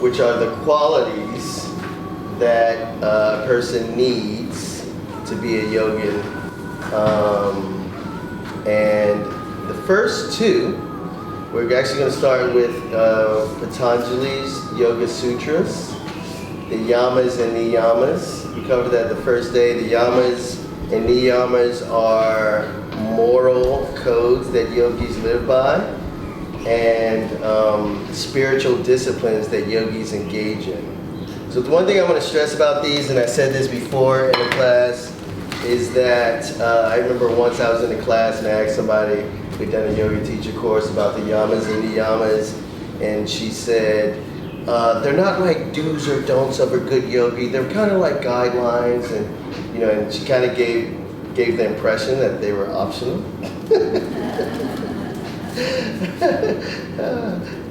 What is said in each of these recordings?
which are the qualities that a person needs to be a yogin. And the first two, we're actually going to start with Patanjali's Yoga Sutras, the Yamas and Niyamas. We covered that the first day. The Yamas and Niyamas are moral codes that yogis live by, and spiritual disciplines that yogis engage in. So the one thing I want to stress about these, and I said this before in the class, is that I remember once I was in a class and I asked somebody who'd done a yoga teacher course about the Yamas and Niyamas, and she said, they're not like do's or don'ts of a good yogi, they're kind of like guidelines, and and she kind of gave the impression that they were optional.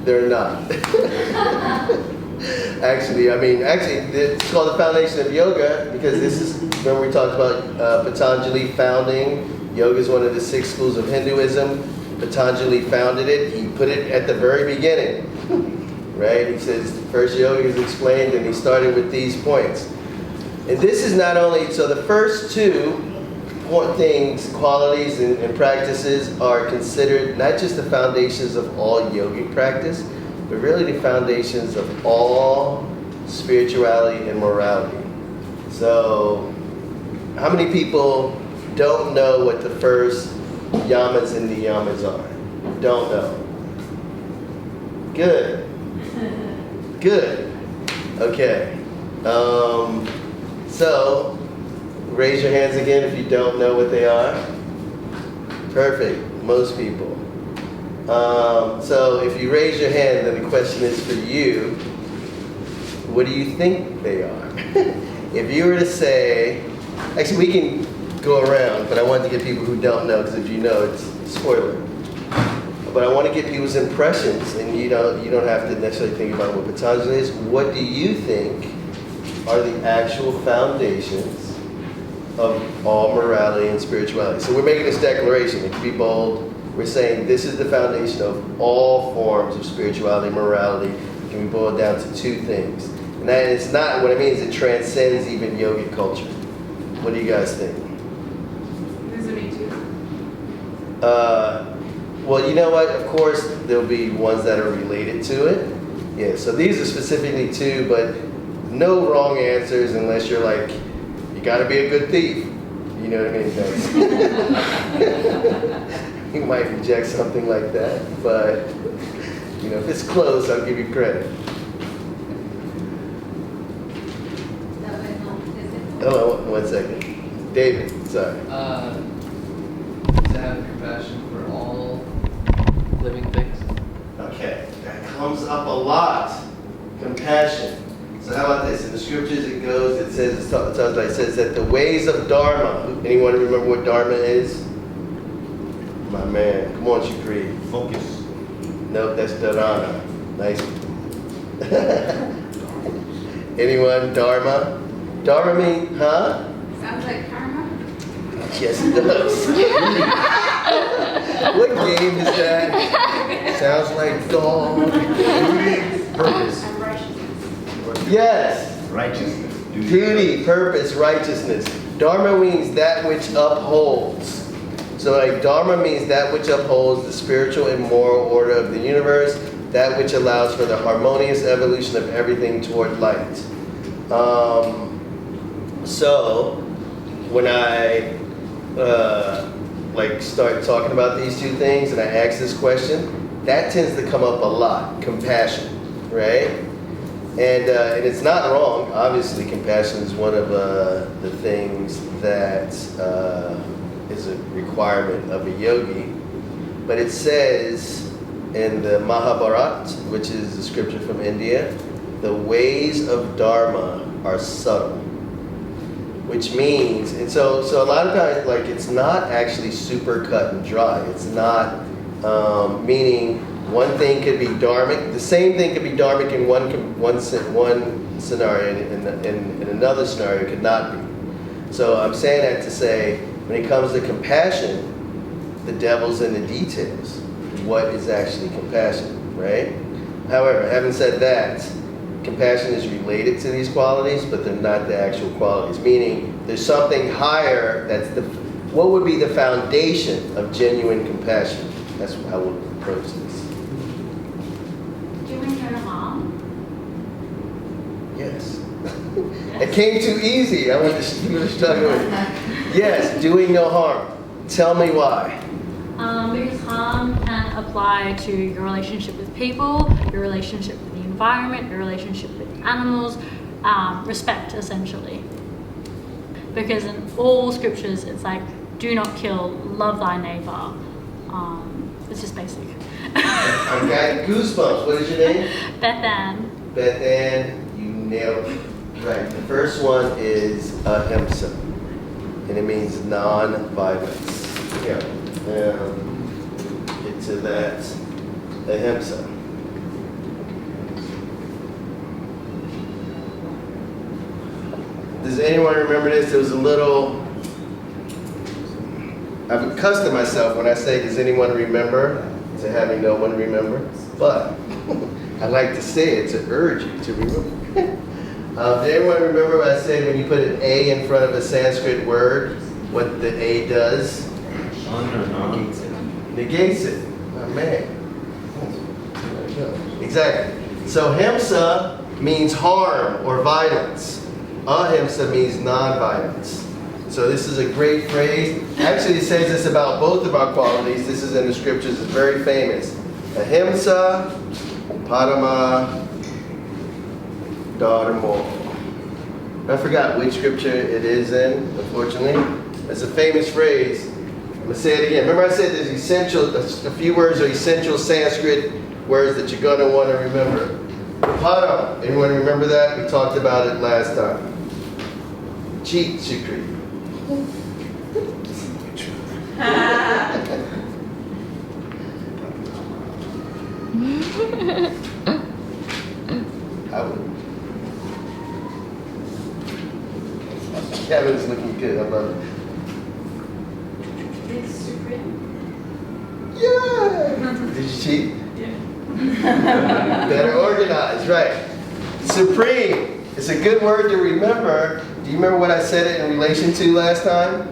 They're not. Actually, it's called the foundation of yoga because this is, remember we talked about Patanjali founding. Yoga is one of the 6 schools of Hinduism. Patanjali founded it. He put it at the very beginning, right? He says the first yoga is explained, and he started with these points. And this is not only, so the first 2 things, qualities and practices are considered not just the foundations of all yogic practice, but really the foundations of all spirituality and morality. So, how many people don't know what the first yamas and niyamas are? Don't know. Good. Good. Okay. So, raise your hands again if you don't know what they are. Perfect. Most people. So if you raise your hand, then the question is for you, what do you think they are? If you were to say, actually we can go around, but I want to get people who don't know, because if you know, it's a spoiler. But I want to get people's impressions, and you don't have to necessarily think about what Patanjali is. What do you think are the actual foundations of all morality and spirituality? So we're making this declaration. It can be bold. We're saying this is the foundation of all forms of spirituality and morality. It can be boiled down to 2 things. And that is not, what I mean is it transcends even yogic culture. What do you guys think? These are me too. Well, you know what? Of course, there'll be ones that are related to it. Yeah, so these are specifically 2, but no wrong answers unless you're like, you got to be a good thief. You know what I mean? You might reject something like that, but if it's close, I'll give you credit. Oh, 1 second. David, sorry. To have compassion for all living things. Okay, that comes up a lot. Compassion. So how about this? In the scriptures it goes, it says that the ways of Dharma. Anyone remember what Dharma is? My man, come on, Shukri. Focus. Nope, that's Dharana. Nice. Anyone? Dharma? Dharma means, huh? Sounds like karma. Yes, it does. What game is that? Sounds like dog. Purpose. And righteousness. Yes. Righteousness. Duty, purpose, righteousness. Dharma means that which upholds. So like Dharma means that which upholds the spiritual and moral order of the universe, that which allows for the harmonious evolution of everything toward light. So when I start talking about these 2 things and I ask this question, that tends to come up a lot. Compassion, right? And it's not wrong. Obviously, compassion is one of the things that is a requirement of a yogi. But it says in the Mahabharata, which is the scripture from India, the ways of Dharma are subtle. Which means, and so a lot of times, like, it's not actually super cut and dry. It's not, meaning one thing could be dharmic. The same thing could be dharmic in one scenario, and in another scenario it could not be. So I'm saying that to say, when it comes to compassion, the devil's in the details. What is actually compassion, right? However, having said that, compassion is related to these qualities, but they're not the actual qualities. Meaning, there's something higher that's what would be the foundation of genuine compassion? That's how we'll approach this. Doing no harm. Yes. It came too easy. I went to struggle with it. Yes, doing no harm. Tell me why. Because harm can apply to your relationship with people, your relationship with the environment, your relationship with animals, respect essentially. Because in all scriptures it's like, do not kill, love thy neighbor. It's just basic. I got goosebumps. What is your name? Beth Ann. Beth Ann, you nailed it. Right. The first one is ahimsa, and it means non-violence. Yeah. Get to that. Ahimsa. Does anyone remember this? There was a little. I've accustomed myself when I say, does anyone remember, to having no one remember? But I like to say it to urge you to remember. Did anyone remember what I said when you put an A in front of a Sanskrit word, what the A does? Negates it. Oh, man. There you go. Exactly. So himsa means harm or violence. Ahimsa means non-violence. So this is a great phrase. Actually, it says this about both of our qualities. This is in the scriptures. It's very famous. Ahimsa, parama, dharmo. I forgot which scripture it is in, unfortunately. It's a famous phrase. I'm going to say it again. Remember I said there's essential, a few words are essential Sanskrit words that you're going to want to remember. Parama. Anyone remember that? We talked about it last time. Cheat secret. I would. Kevin's looking good. I love it. It's supreme. Yeah. Did you cheat? Yeah. Better organized, right? Supreme. It's a good word to remember. Do you remember what I said it in relation to last time?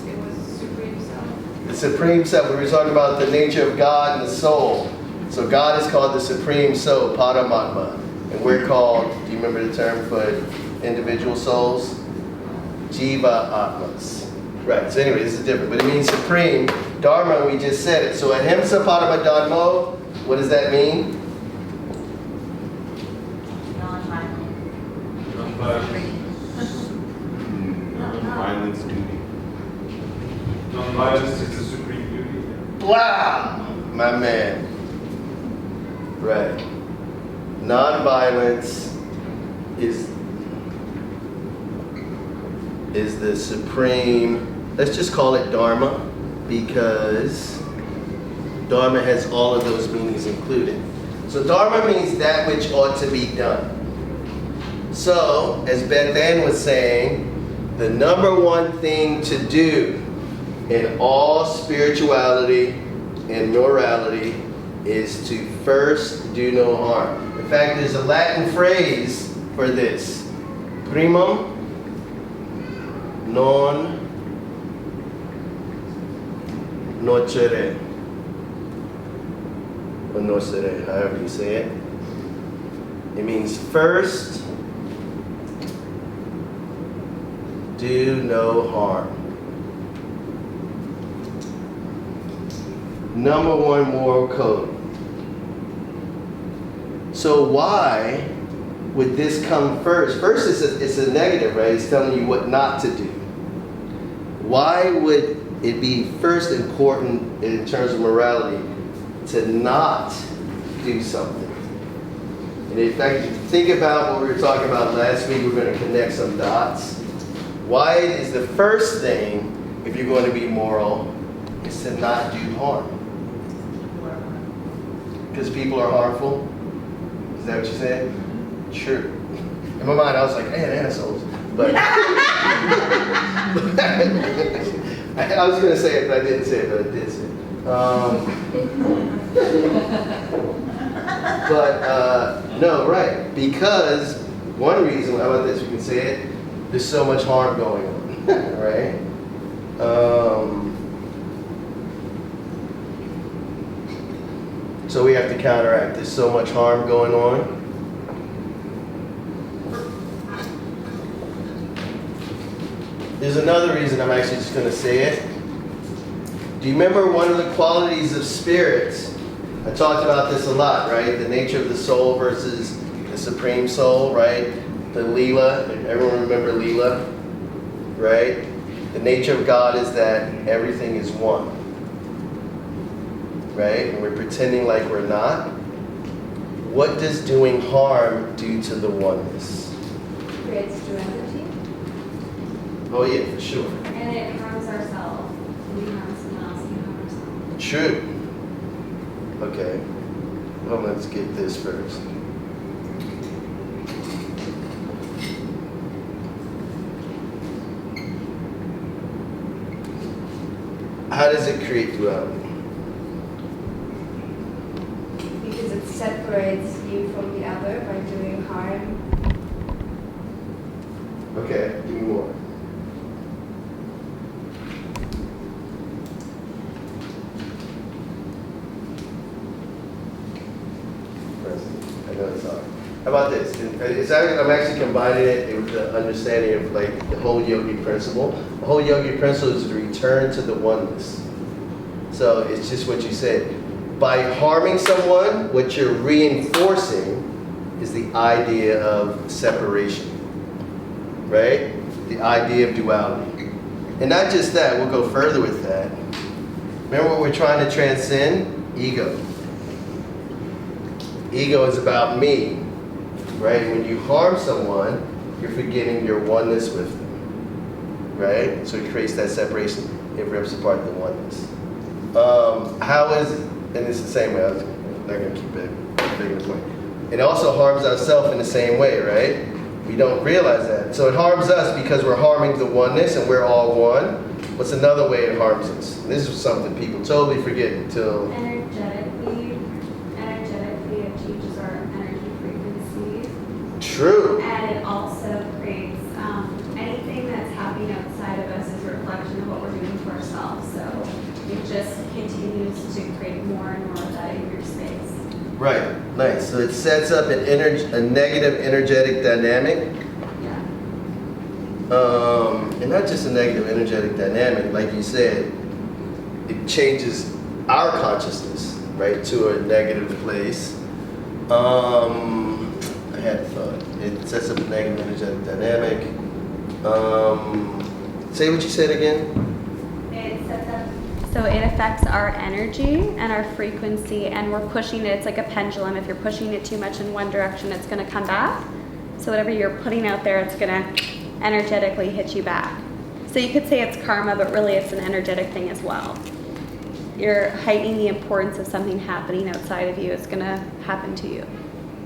It was supreme self. The supreme self. We were talking about the nature of God and the soul. So God is called the supreme soul, Paramatma. And we're called, do you remember the term for individual souls? Jiva Atmas. Right, so anyway, this is different, but it means supreme. Dharma, we just said it. So ahimsa parama dharmo, what does that mean? Non-violence duty. Non-violence is the supreme duty. Wow, my man. Right. Non-violence is the supreme, let's just call it Dharma, because Dharma has all of those meanings included. So Dharma means that which ought to be done. So, as Beth Ann was saying, the number one thing to do in all spirituality and morality is to first do no harm. In fact, there's a Latin phrase for this. Primum non nocere. Or nocere, however you say it. It means first, do no harm. Number one moral code. So why would this come first? First, it's a negative, right? It's telling you what not to do. Why would it be first important in terms of morality to not do something? And in fact, if you think about what we were talking about last week, we're going to connect some dots. Why is the first thing, if you're going to be moral, is to not do harm? Because people are harmful? Is that what you said? True. In my mind, I was like, man, assholes. But I was going to say it, but I didn't say it, but I did say it. No, right. Because one reason, how about this, we can say it, there's so much harm going on, right? So we have to counteract. There's so much harm going on. There's another reason I'm actually just going to say it. Do you remember one of the qualities of spirits? I talked about this a lot, right? The nature of the soul versus the supreme soul, right? The Leela. Everyone remember Leela? Right? The nature of God is that everything is one. Right? And we're pretending like we're not. What does doing harm do to the oneness? Creates duality. Oh yeah, for sure. And it harms ourselves. We harm someone else, we harm ourselves. True. Okay. Well, let's get this first. How does it create duality? Because it separates you from the other by doing harm. Okay, give me more. I know it's hard. How about this? I'm actually combining it with the understanding of like the whole yogi principle. The whole yogi principle is to return to the oneness. So it's just what you said. By harming someone, what you're reinforcing is the idea of separation, right? The idea of duality. And not just that, we'll go further with that. Remember what we're trying to transcend? Ego. Ego is about me, right? When you harm someone, you're forgetting your oneness with them, right? So it creates that separation. It rips apart the oneness. How is it? And it's the same way. I'm not going to keep it making the point. It also harms ourselves in the same way, right? We don't realize that. So it harms us because we're harming the oneness and we're all one. What's another way it harms us? And this is something people totally forget until... Energetically, it changes our energy frequency. True. And it also creates anything that's happening outside of us is a reflection of what we're doing to ourselves. So it just continues to create more and more of that in your space. Right. Nice. So it sets up a negative energetic dynamic. Yeah. And not just a negative energetic dynamic, like you said, it changes our consciousness, right, to a negative place. I had a thought. It sets up a negative energetic dynamic. Say what you said again. It sets up. So it affects our energy and our frequency, and we're pushing it. It's like a pendulum. If you're pushing it too much in one direction, it's going to come back. So whatever you're putting out there, it's going to energetically hit you back. So you could say it's karma, but really it's an energetic thing as well. You're heightening the importance of something happening outside of you. It's going to happen to you.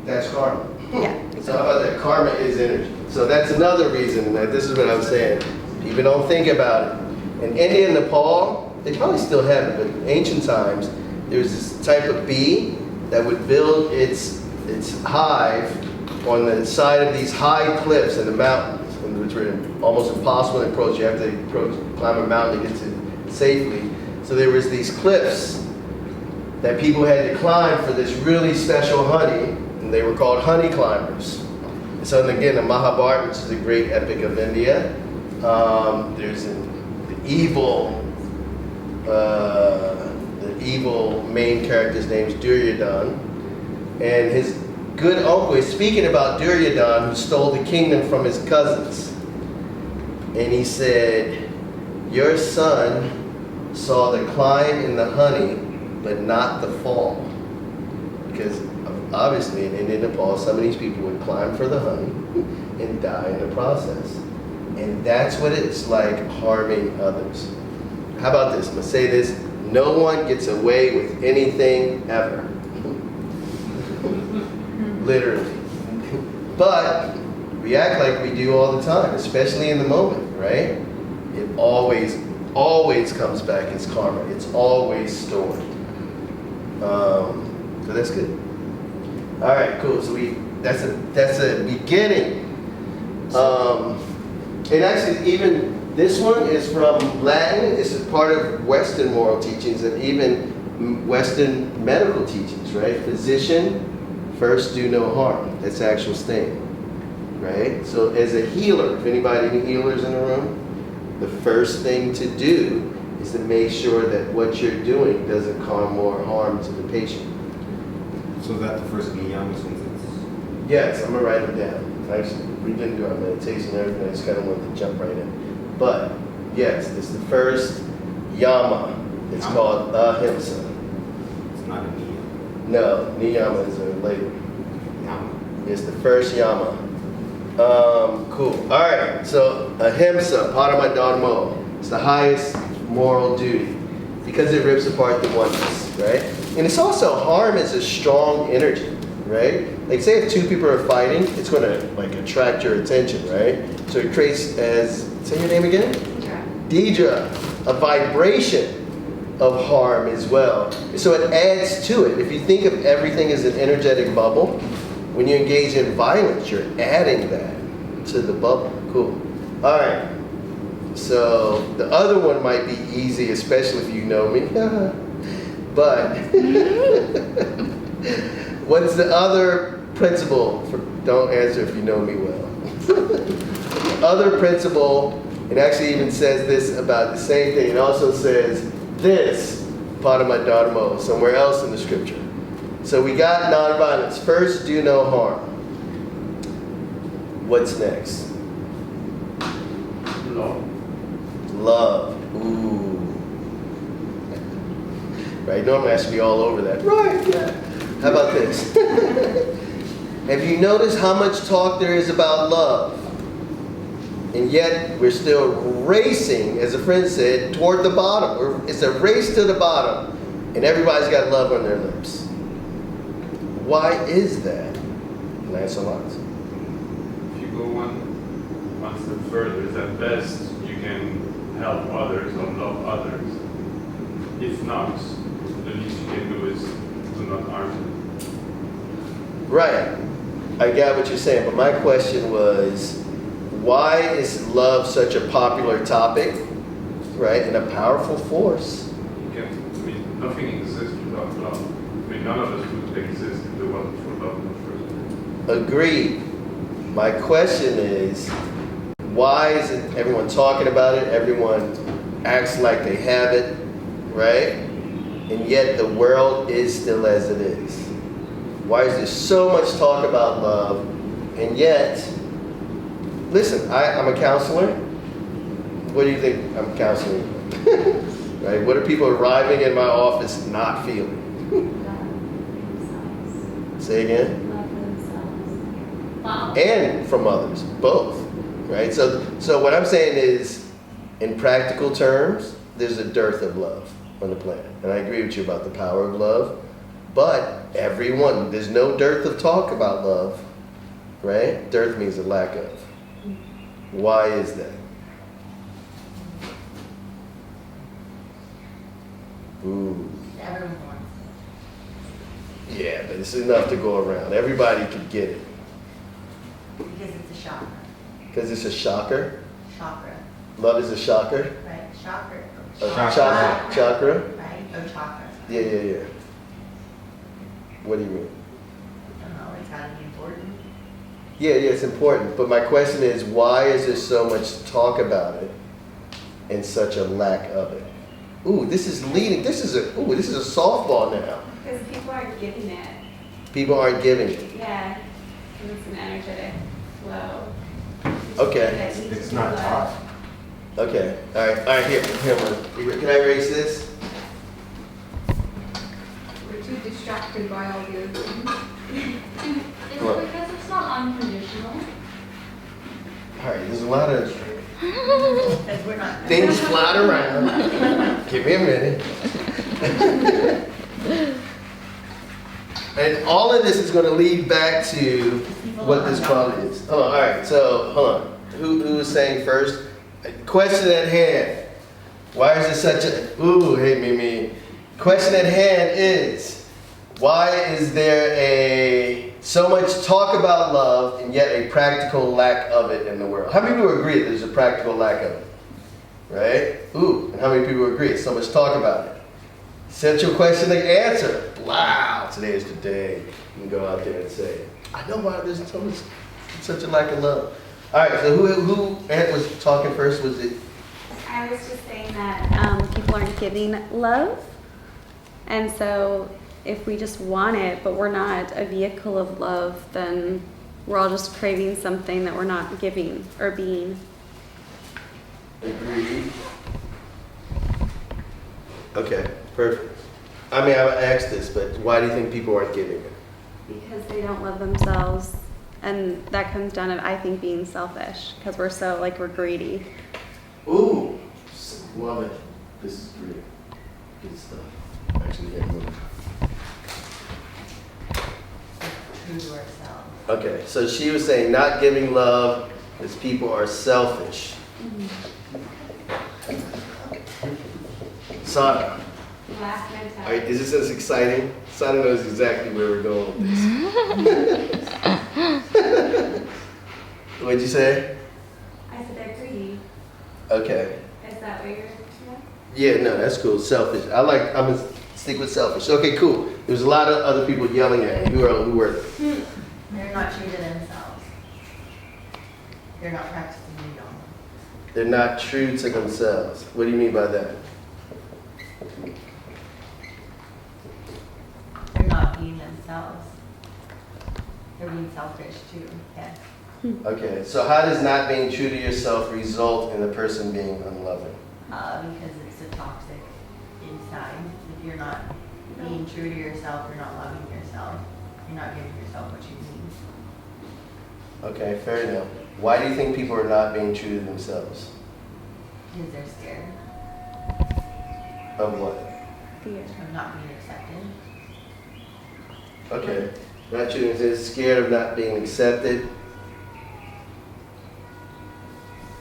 That's karma. Yeah. So how about that? Karma is energy. So that's another reason that this is what I'm saying. People don't think about it. In India and Nepal, they probably still have it, but in ancient times, there was this type of bee that would build its hive on the side of these high cliffs in the mountains, which were almost impossible to approach. You have to climb a mountain to get to it safely. So there was these cliffs that people had to climb for this really special honey, and they were called honey climbers. And so again, the Mahabharata, which is a great epic of India, there's the evil main character's name is Duryodhana, and his good uncle is speaking about Duryodhana, who stole the kingdom from his cousins. And he said, your son saw the climb in the honey, but not the fall. Because obviously in India and Nepal, some of these people would climb for the honey and die in the process. And that's what it's like harming others. How about this? I'm going to say this. No one gets away with anything ever. Literally. But we act like we do all the time, especially in the moment, right? It always comes back as karma. It's always stored. So that's good. All right, cool. So that's a beginning. And actually, even this one is from Latin. It's a part of Western moral teachings and even Western medical teachings, right? Physician, first do no harm. That's the actual statement, right? So as a healer, if any healers in the room, the first thing to do is to make sure that what you're doing doesn't cause more harm to the patient. So that the first Niyamas since Yes, I'm gonna write them down. Actually, we didn't do our meditation and everything. I just kind of wanted to jump right in. But yes, it's the first Yama. It's Yama? called Ahimsa. it's not a Niyama. No, Niyama is a later. Yama. It's the first Yama. Cool. All right. So Ahimsa, Paramadharma, it's the highest moral duty because it rips apart the oneness, right? And it's also harm is a strong energy, right? Like say if two people are fighting, it's going to like attract your attention, right? So it creates as say your name again, Deidre, a vibration of harm as well. So it adds to it. If you think of everything as an energetic bubble, when you engage in violence, you're adding that to the bubble. Cool. All right. So the other one might be easy, especially if you know me. But what's the other principle? Don't answer if you know me well. The other principle, it actually even says this about the same thing. It also says this, Paramadharma, somewhere else in the scripture. So we got nonviolence. First, do no harm. What's next? Love. Love. Ooh. Right, normally I should be all over that. Right, yeah. How about this? Have you noticed how much talk there is about love? And yet we're still racing, as a friend said, toward the bottom. It's a race to the bottom. And everybody's got love on their lips. Why is that? Lancelot. If you go one step further, it's at best you can help others or love others. If not, the least you can do is do not harm them. Right. I got what you're saying, but my question was, why is love such a popular topic, right, and a powerful force? Nothing exists without love. None of us would exist if there wasn't for love in the first place. Agreed. My question is, why isn't everyone talking about it? Everyone acts like they have it, right? And yet the world is still as it is. Why is there so much talk about love? And yet, listen, I'm a counselor. What do you think I'm counseling? Right? What are people arriving in my office not feeling? Say again? Wow. And from others, both, right? So what I'm saying is, in practical terms, there's a dearth of love on the planet. And I agree with you about the power of love. But everyone, there's no dearth of talk about love, right? Dearth means a lack of. Why is that? Ooh. Everyone wants Yeah, but it's enough to go around. Everybody could get it. it. Because it's a chakra. Because it's a shocker. Chakra, Love is a shocker. right? Chakra. Chakra. Right? Oh, chakra. Yeah. What do you mean? I don't know, it's gotta be important. Yeah, it's important. But my question is, why is there so much talk about it and such a lack of it? Ooh, this is leading. This is a softball now. Because people aren't giving it. People aren't giving it. Yeah. And it's an energetic flow. Okay. It's not taught. Okay. All right. Here. Can I erase this? We're too distracted by all the other things. It's because it's not unconditional. All right. There's a lot of Because we're not. things flying around. Give me a minute. And all of this is going to lead back to what this quality is. Hold on. All right. So hold on. Who was saying first? Question at hand. Why is it such a... Ooh, hey, Mimi. Question at hand is, why is there a so much talk about love and yet a practical lack of it in the world. How many people agree that there's a practical lack of it? Right? Ooh, and how many people agree? So much talk about it. Central question to answer. Wow, today is the day. You can go out there and say, I know why there's so much, such a lack of love. All right, so who was talking first? Was it? I was just saying that people aren't giving love. And so if we just want it, but we're not a vehicle of love, then we're all just craving something that we're not giving or being. Agreed. Okay, perfect. I mean, I asked this, but why do you think people aren't giving it? Because they don't love themselves. And that comes down to, I think, being selfish. Because we're so, we're greedy. Ooh, love it. This is great. Good stuff. Actually, yeah, move. True to ourselves. Okay, so she was saying not giving love because people are selfish. Sana, is this as exciting? Sana knows exactly where we're going with this. What'd you say? I said they're greedy. Okay. Is that what you're Yeah, no, that's cool. Selfish. I'm gonna stick with selfish. Okay, cool. There's a lot of other people yelling at me. Who were they? They're not true to themselves. They're not practicing Yama. They're not true to themselves. What do you mean by that? They're not being themselves. They're being selfish too. Yes. Okay, so how does not being true to yourself result in the person being unloving? Because it's a toxic inside. If you're not being true to yourself, you're not loving yourself. You're not giving yourself what you need. Okay, fair enough. Why do you think people are not being true to themselves? Because they're scared Of what? Fear. of not being accepted. Okay, not true. They're scared of not being accepted.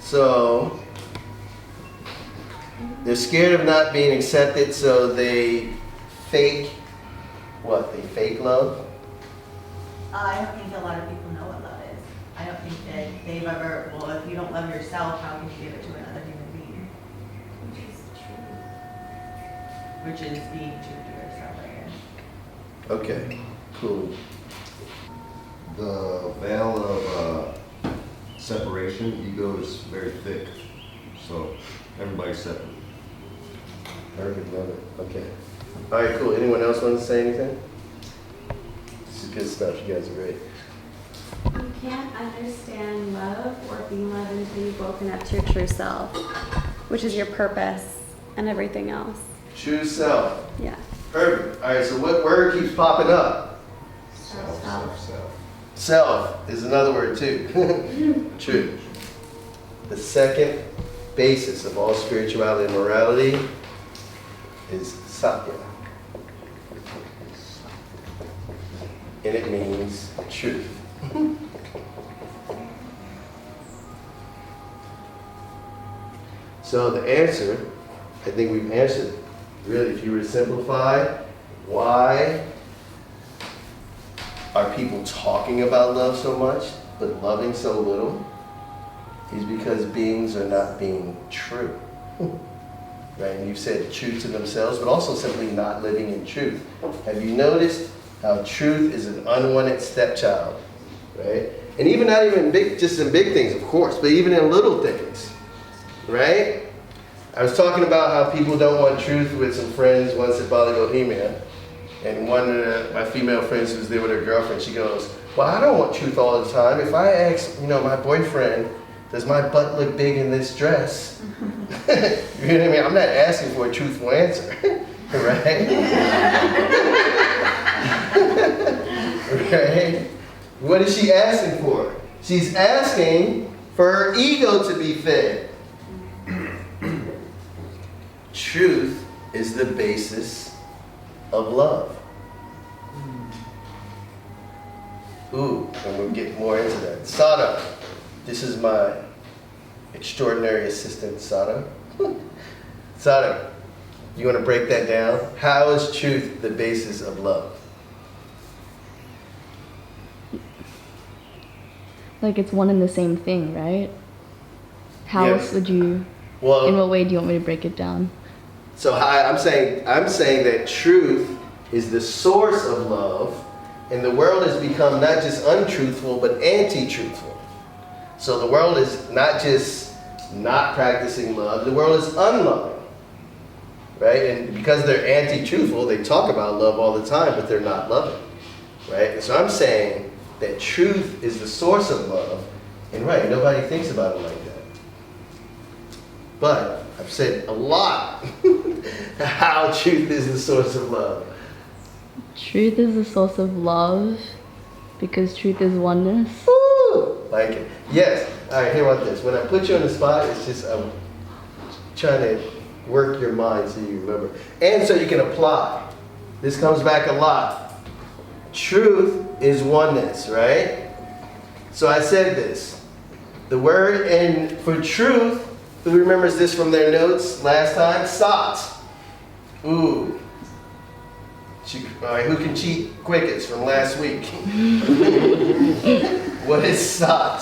So, they're scared of not being accepted, so they fake, what? They fake love? I don't think a lot of people know what love is. I don't think that they've ever, well, if you don't love yourself, how can you give it to another human being? Which is being true to yourself, I guess. Okay, cool. The veil of separation, ego is very thick, so everybody's separate. Perfect, love it. Okay. All right, cool. Anyone else want to say anything? This is good stuff. You guys are great. You can't understand love or be loved until you've woken up to your true self, which is your purpose and everything else. True self. Yeah. Perfect. All right, so what word keeps popping up? Self. Self is another word too. True. The second basis of all spirituality and morality is Satya. And it means truth. So the answer, I think we've answered, really, if you were to simplify, why are people talking about love so much, but loving so little, is because beings are not being true. Right? And you've said true to themselves, but also simply not living in truth. Have you noticed how truth is an unwanted stepchild? Right? And even not even big, just in big things, of course, but even in little things. Right? I was talking about how people don't want truth with some friends once at Bali Bohemia. And one of my female friends who was there with her girlfriend, she goes, well, I don't want truth all the time. If I ask, my boyfriend, does my butt look big in this dress? You know what I mean? I'm not asking for a truthful answer, right? Right? What is she asking for? She's asking for her ego to be fed. Truth is the basis of love. Ooh, and we'll get more into that. Sada, this is my extraordinary assistant, Sada. Sada, you want to break that down? How is truth the basis of love? Like it's one and the same thing, right? How Yes. else would you, in Well, what way do you want me to break it down? so I'm saying that truth is the source of love, and the world has become not just untruthful, but anti-truthful. So the world is not just not practicing love, the world is unloving. Right? And because they're anti-truthful, they talk about love all the time, but they're not loving. Right? And so I'm saying that truth is the source of love, and right, nobody thinks about it like that. But I've said a lot how truth is the source of love. Truth is the source of love because truth is oneness. Woo! Like it. Yes. All right, here about this. When I put you on the spot, it's just I'm trying to work your mind so you remember. And so you can apply. This comes back a lot. Truth is oneness, right? So I said this. The word for truth, who remembers this from their notes last time? Sat. Ooh. All right, who can cheat quickest from last week? What is sat?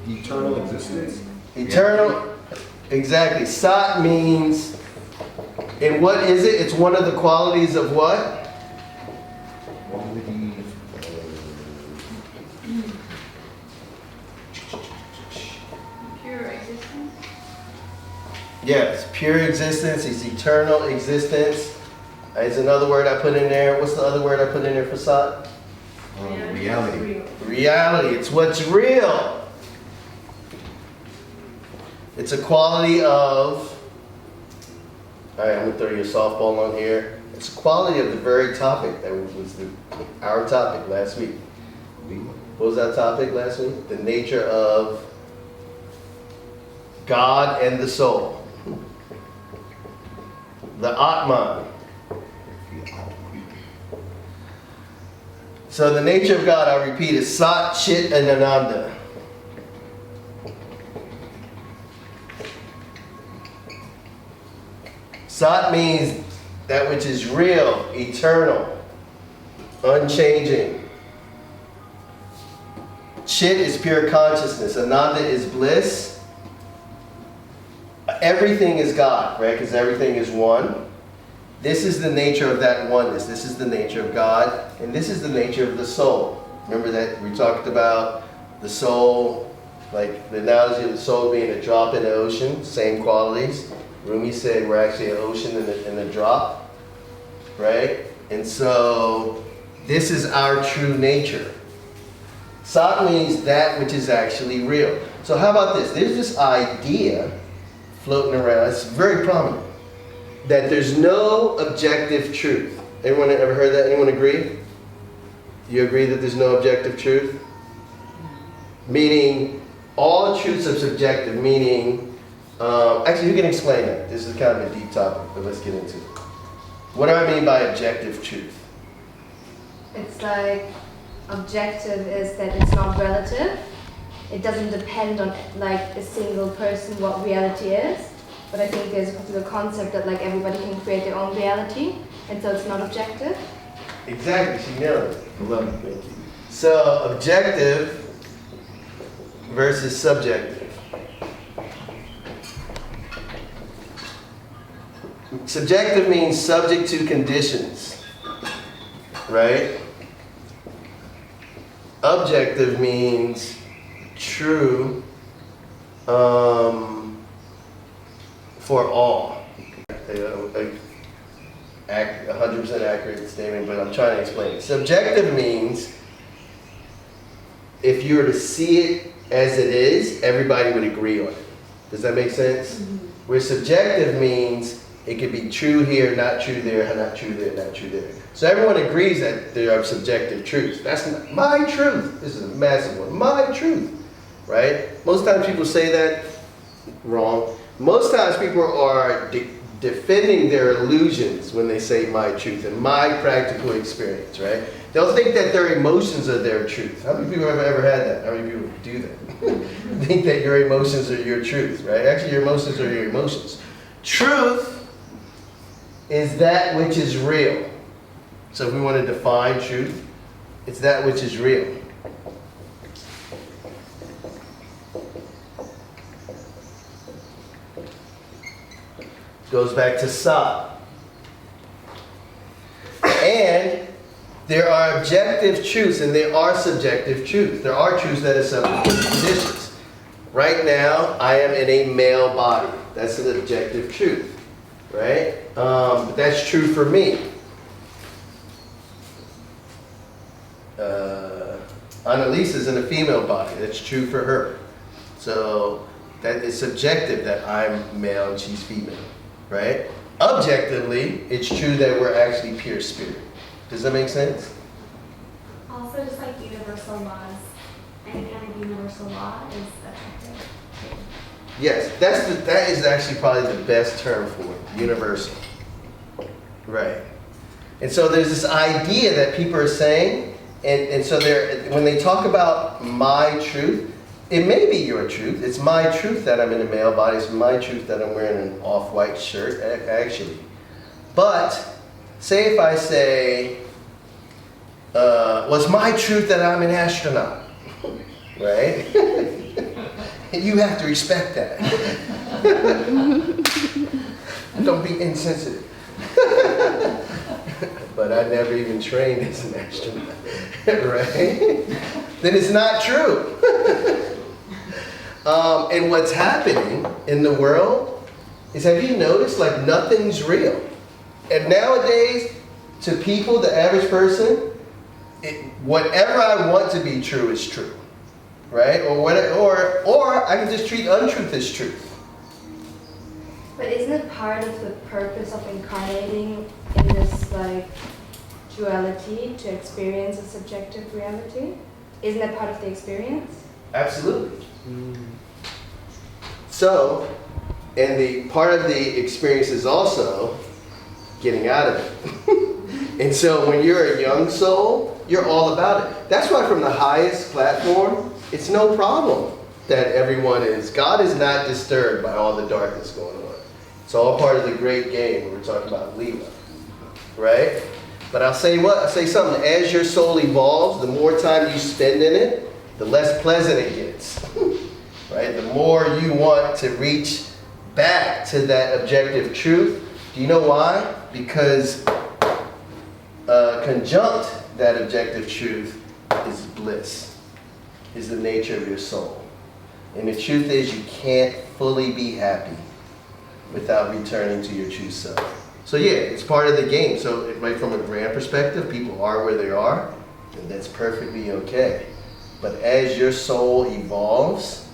Eternal existence. Eternal. Exactly. Sat means, and what is it? It's one of the qualities of what? Pure existence. Yes, pure existence is eternal existence. Is another word I put in there. What's the other word I put in there for Sat? Reality. Reality. It's what's real. It's a quality of. All right, I'm gonna throw you a softball on here. It's a quality of the very topic that was our topic last week. What was that topic last week? The nature of God and the soul. The Atman. So the nature of God, I'll repeat, is Sat, Chit, and Ananda. Sat means that which is real, eternal, unchanging. Chit is pure consciousness. Ananda is bliss. Everything is God, right? Because everything is one. This is the nature of that oneness. This is the nature of God. And this is the nature of the soul. Remember that we talked about the soul, like the analogy of the soul being a drop in the ocean, same qualities. Rumi said we're actually an ocean and a drop, right? And so this is our true nature. Sat means that which is actually real. So how about this? There's this idea floating around, it's very prominent, that there's no objective truth. Everyone ever heard that? Anyone agree? You agree that there's no objective truth? Meaning, all truths are subjective, meaning, actually you can explain that. This is kind of a deep topic, but let's get into it. What do I mean by objective truth? It's like, objective is that it's not relative. It doesn't depend on like a single person what reality is. But I think there's a particular concept that like everybody can create their own reality, and so it's not objective. Exactly, she nailed it. I love it, thank you. So, objective versus subjective. Subjective means subject to conditions, right? Objective means true for all. 100% accurate statement, but I'm trying to explain it. Subjective means if you were to see it as it is, everybody would agree on it. Does that make sense? Mm-hmm. Where subjective means it could be true here, not true there, not true there, not true there. So everyone agrees that there are subjective truths. That's not my truth. This is a massive one. My truth, right? Most times people say that wrong. Most times people are defending their illusions when they say my truth and my practical experience, right? They'll think that their emotions are their truth. How many people have ever had that? How many people do that? Think that your emotions are your truth, right? Actually, your emotions are your emotions. Truth is that which is real. So if we want to define truth, it's that which is real. Goes back to Sat. And there are objective truths and there are subjective truths. There are truths that are subject to conditions. Right now, I am in a male body. That's an objective truth, right? But that's true for me. Annalise is in a female body. That's true for her. So that is subjective that I'm male and she's female, right? Objectively, it's true that we're actually pure spirit. Does that make sense? Also, just like universal laws, any kind of universal law is objective. Yes, that is actually probably the best term for it, universal. Right. And so there's this idea that people are saying, and so when they talk about my truth, it may be your truth. It's my truth that I'm in a male body. It's my truth that I'm wearing an off-white shirt, actually. But say if I say, well, it's my truth that I'm an astronaut, right? You have to respect that. Don't be insensitive. But I never even trained as an astronaut, right? Then it's not true. And what's happening in the world is, have you noticed, like, nothing's real? And nowadays, to people, the average person, whatever I want to be true is true, right? Or I can just treat untruth as truth. But isn't it part of the purpose of incarnating in this like duality to experience a subjective reality? Isn't that part of the experience? Absolutely. So, and the part of the experience is also getting out of it. And so when you're a young soul, you're all about it. That's why from the highest platform, it's no problem that everyone is. God is not disturbed by all the darkness going on. It's all part of the great game when we're talking about Leela, right? But I'll say something. As your soul evolves, the more time you spend in it, the less pleasant it gets, right? The more you want to reach back to that objective truth. Do you know why? Because conjunct that objective truth is bliss, is the nature of your soul. And the truth is, you can't fully be happy without returning to your true self. So yeah, it's part of the game. So right from a grand perspective, people are where they are, and that's perfectly okay. But as your soul evolves,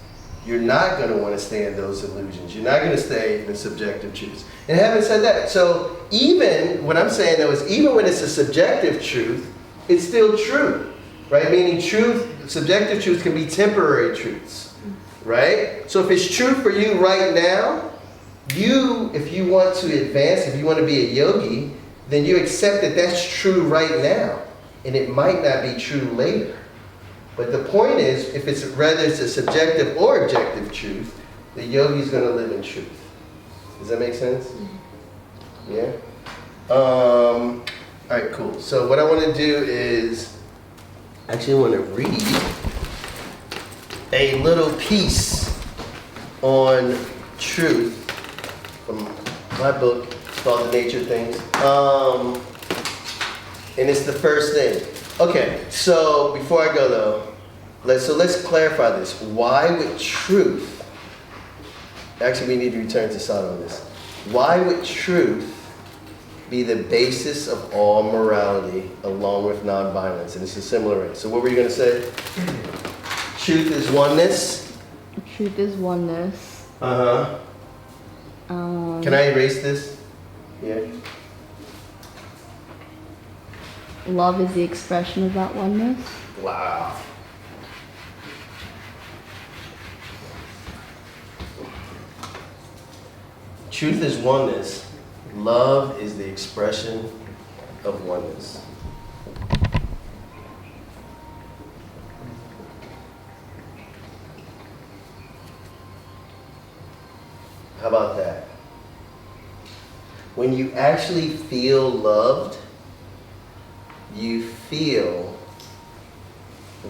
you're not going to want to stay in those illusions. You're not going to stay in the subjective truths. And having said that, so even, what I'm saying though is, even when it's a subjective truth, it's still true, right? Meaning subjective truths can be temporary truths, right? So if it's true for you right now, if you want to advance, if you want to be a yogi, then you accept that that's true right now. And it might not be true later. But the point is, if it's whether it's a subjective or objective truth, the yogi's going to live in truth. Does that make sense? Yeah? All right, cool. So what I want to do is, actually I want to read a little piece on truth from my book. It's called The Nature of Things. And it's the first thing. Okay, so before I go though, let's clarify this. Why would truth, actually we need to return to Sat on this. Why would truth be the basis of all morality along with nonviolence? And it's a similar way. So what were you going to say? Truth is oneness. Truth is oneness. Uh-huh. Can I erase this? Yeah. Love is the expression of that oneness. Wow. Truth is oneness. Love is the expression of oneness. How about that? When you actually feel loved, you feel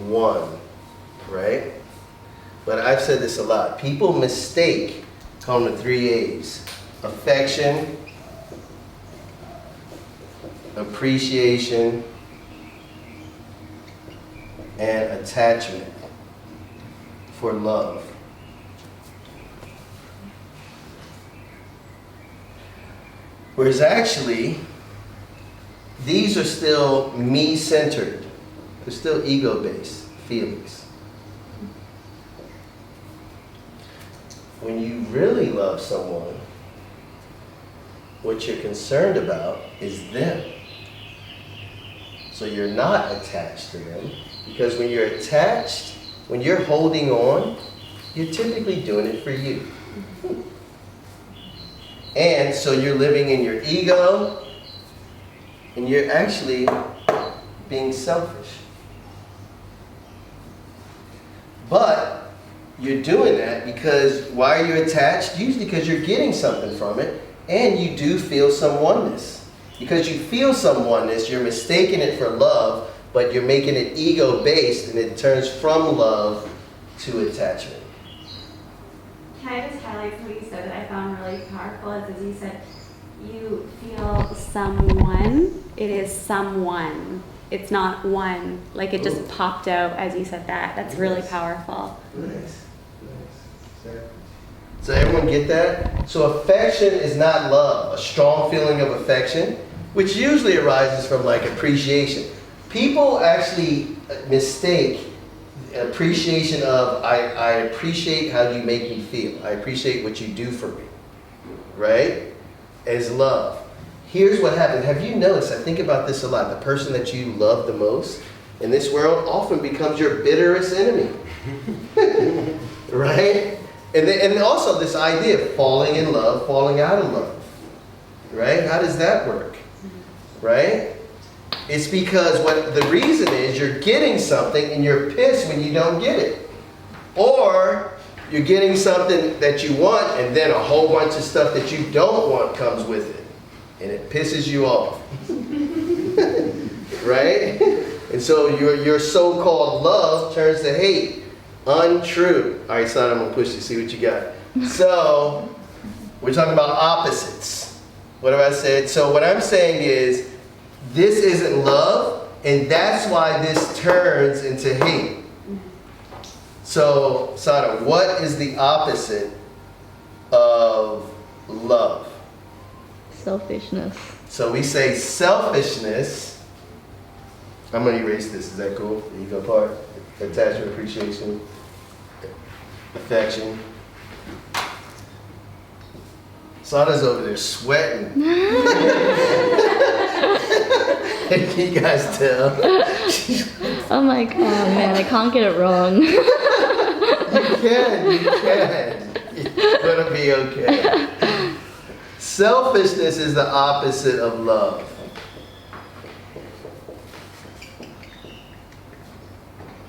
one, right? But I've said this a lot. People mistake, call them the 3 A's: affection, appreciation, and attachment for love. Whereas actually, these are still me-centered. They're still ego-based feelings. When you really love someone, what you're concerned about is them. So you're not attached to them, because when you're attached, when you're holding on, you're typically doing it for you. And so you're living in your ego, and you're actually being selfish. But you're doing that because, why are you attached? Usually because you're getting something from it, and you do feel some oneness. Because you feel some oneness, you're mistaking it for love, but you're making it ego-based, and it turns from love to attachment. Can I just highlight something you said that I found really powerful? It's as you said, you feel someone, it is someone. It's not one. Like it just popped out as you said that. That's really powerful. Nice. So everyone get that? So affection is not love, a strong feeling of affection, which usually arises from like appreciation. People actually mistake appreciation of, I appreciate how you make me feel. I appreciate what you do for me, right? As love. Here's what happens. Have you noticed, I think about this a lot, the person that you love the most in this world often becomes your bitterest enemy. Right? And also this idea of falling in love, falling out of love. Right? How does that work? Right? It's because what the reason is you're getting something and you're pissed when you don't get it. Or you're getting something that you want and then a whole bunch of stuff that you don't want comes with it. And it pisses you off. Right? And so your so-called love turns to hate. Untrue. All right, son, I'm going to push you. See what you got. So, we're talking about opposites. What have I said? So what I'm saying is, this isn't love, and that's why this turns into hate. So, Sada, what is the opposite of love? Selfishness. So we say selfishness. I'm going to erase this. Is that cool? The ego part. Attachment, appreciation, affection. Sada's over there sweating. Can you guys tell? Oh my god, man, I can't get it wrong. You can. It's gonna be okay. Selfishness is the opposite of love.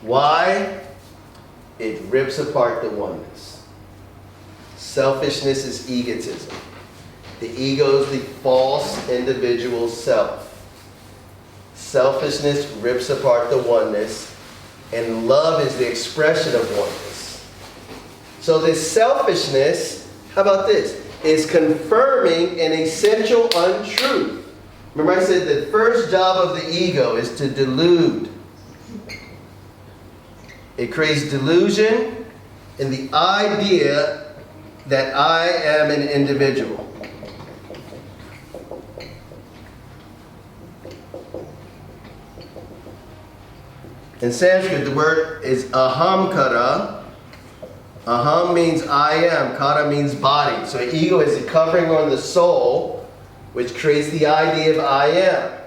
Why? It rips apart the oneness. Selfishness is egotism. The ego is the false individual self. Selfishness rips apart the oneness, and love is the expression of oneness. So this selfishness, how about this, is confirming an essential untruth. Remember I said the first job of the ego is to delude. It creates delusion in the idea that I am an individual. In Sanskrit, the word is ahamkara. Aham means I am. Kara means body. So ego is a covering on the soul, which creates the idea of I am.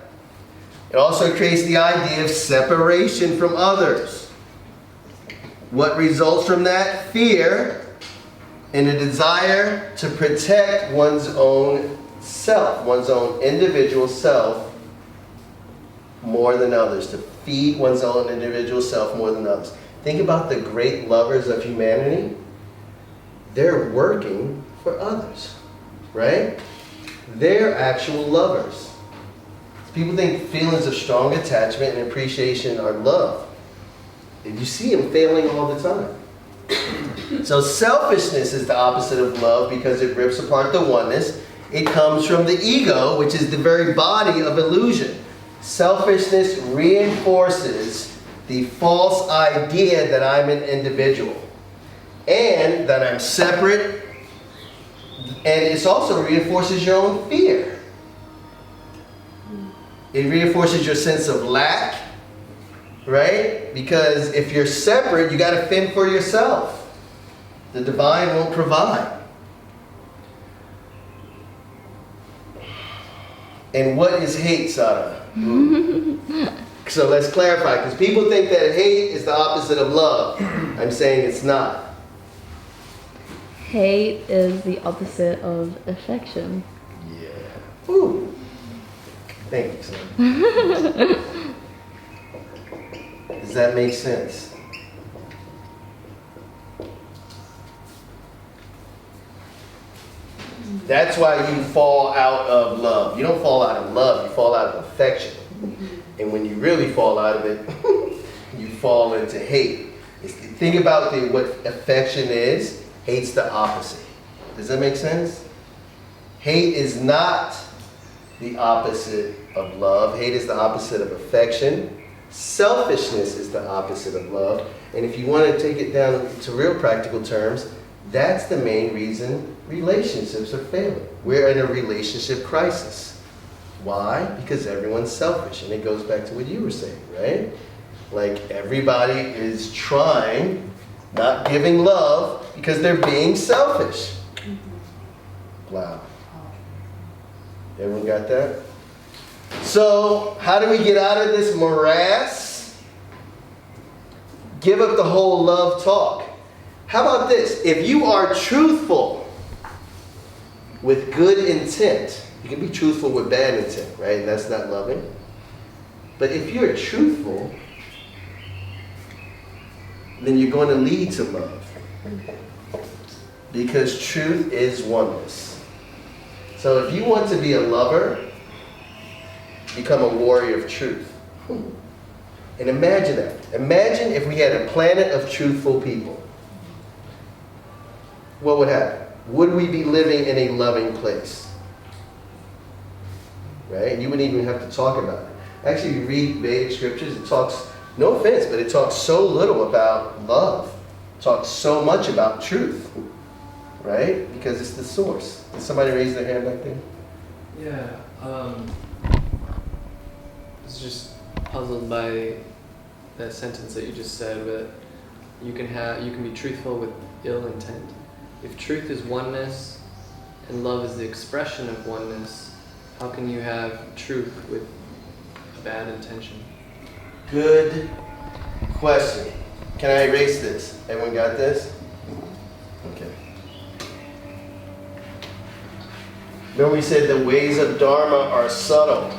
It also creates the idea of separation from others. What results from that? Fear and a desire to protect one's own self, one's own individual self, more than others, to feed one's own individual self more than others. Think about the great lovers of humanity. They're working for others, right? They're actual lovers. People think feelings of strong attachment and appreciation are love. And you see them failing all the time. So selfishness is the opposite of love because it rips apart the oneness. It comes from the ego, which is the very body of illusion. Selfishness reinforces the false idea that I'm an individual and that I'm separate. And it also reinforces your own fear. It reinforces your sense of lack, right? Because if you're separate, you got to fend for yourself. The divine won't provide. And what is hate, Sada? So let's clarify, because people think that hate is the opposite of love. I'm saying it's not. Hate is the opposite of affection. Yeah. Ooh. Thank you, son. Does that make sense? That's why you fall out of love. You don't fall out of love, you fall out of affection. And when you really fall out of it, you fall into hate. Think about what affection is. Hate's the opposite. Does that make sense? Hate is not the opposite of love. Hate is the opposite of affection. Selfishness is the opposite of love. And if you want to take it down to real practical terms, that's the main reason relationships are failing. We're in a relationship crisis. Why? Because everyone's selfish. And it goes back to what you were saying, right? Like everybody is trying, not giving love, because they're being selfish. Wow. Everyone got that? So, how do we get out of this morass? Give up the whole love talk. How about this? If you are truthful with good intent, you can be truthful with bad intent, right? And that's not loving. But if you're truthful, then you're going to lead to love. Because truth is oneness. So if you want to be a lover, become a warrior of truth. And imagine that. Imagine if we had a planet of truthful people. What would happen? Would we be living in a loving place? Right? You wouldn't even have to talk about it. Actually, you read Vedic scriptures, it talks, no offense, but it talks so little about love. It talks so much about truth. Right? Because it's the source. Did somebody raise their hand back there? Yeah. I was just puzzled by that sentence that you just said, that you can be truthful with ill intent. If truth is oneness and love is the expression of oneness, how can you have truth with bad intention? Good question. Can I erase this? Everyone got this? Okay. Remember we said the ways of Dharma are subtle.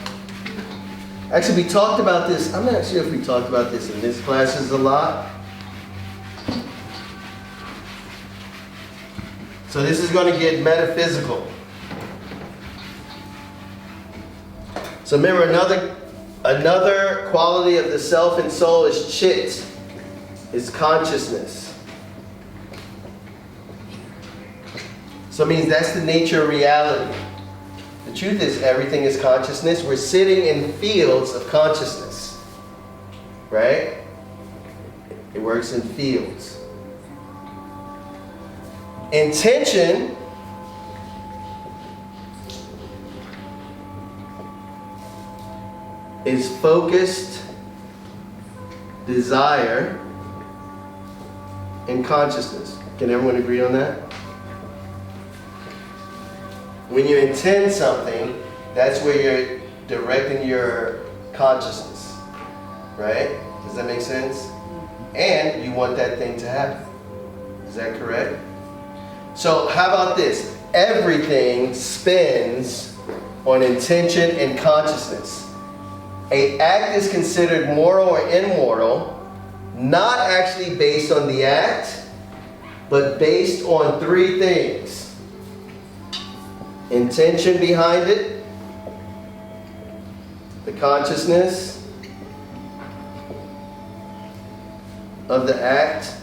Actually, we talked about this. I'm not sure if we talked about this in this classes a lot. So this is going to get metaphysical. So remember, another quality of the self and soul is chit, is consciousness. So it means that's the nature of reality. The truth is everything is consciousness. We're sitting in fields of consciousness. Right? It works in fields. Intention is focused desire and consciousness. Can everyone agree on that? When you intend something, that's where you're directing your consciousness. Right? Does that make sense? And you want that thing to happen. Is that correct? So how about this? Everything spins on intention and consciousness. An act is considered moral or immoral, not actually based on the act, but based on three things. Intention behind it, the consciousness of the act,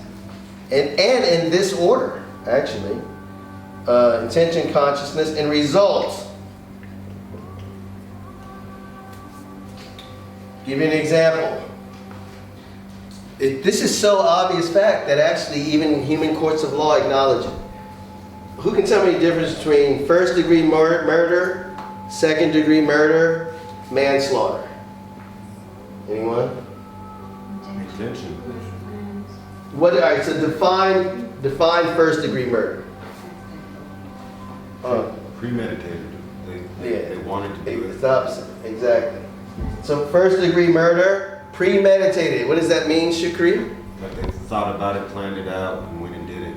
and in this order, actually. Intention, consciousness, and results. Give you an example. This is so obvious fact that actually even human courts of law acknowledge it. Who can tell me the difference between first degree murder, second degree murder, manslaughter? Anyone? Intention. What? All right. So define first degree murder. Premeditated. They wanted to do It's it. the opposite. Exactly. So first degree murder, premeditated. What does that mean, Shukri? Like they thought about it, planned it out, and went and did it.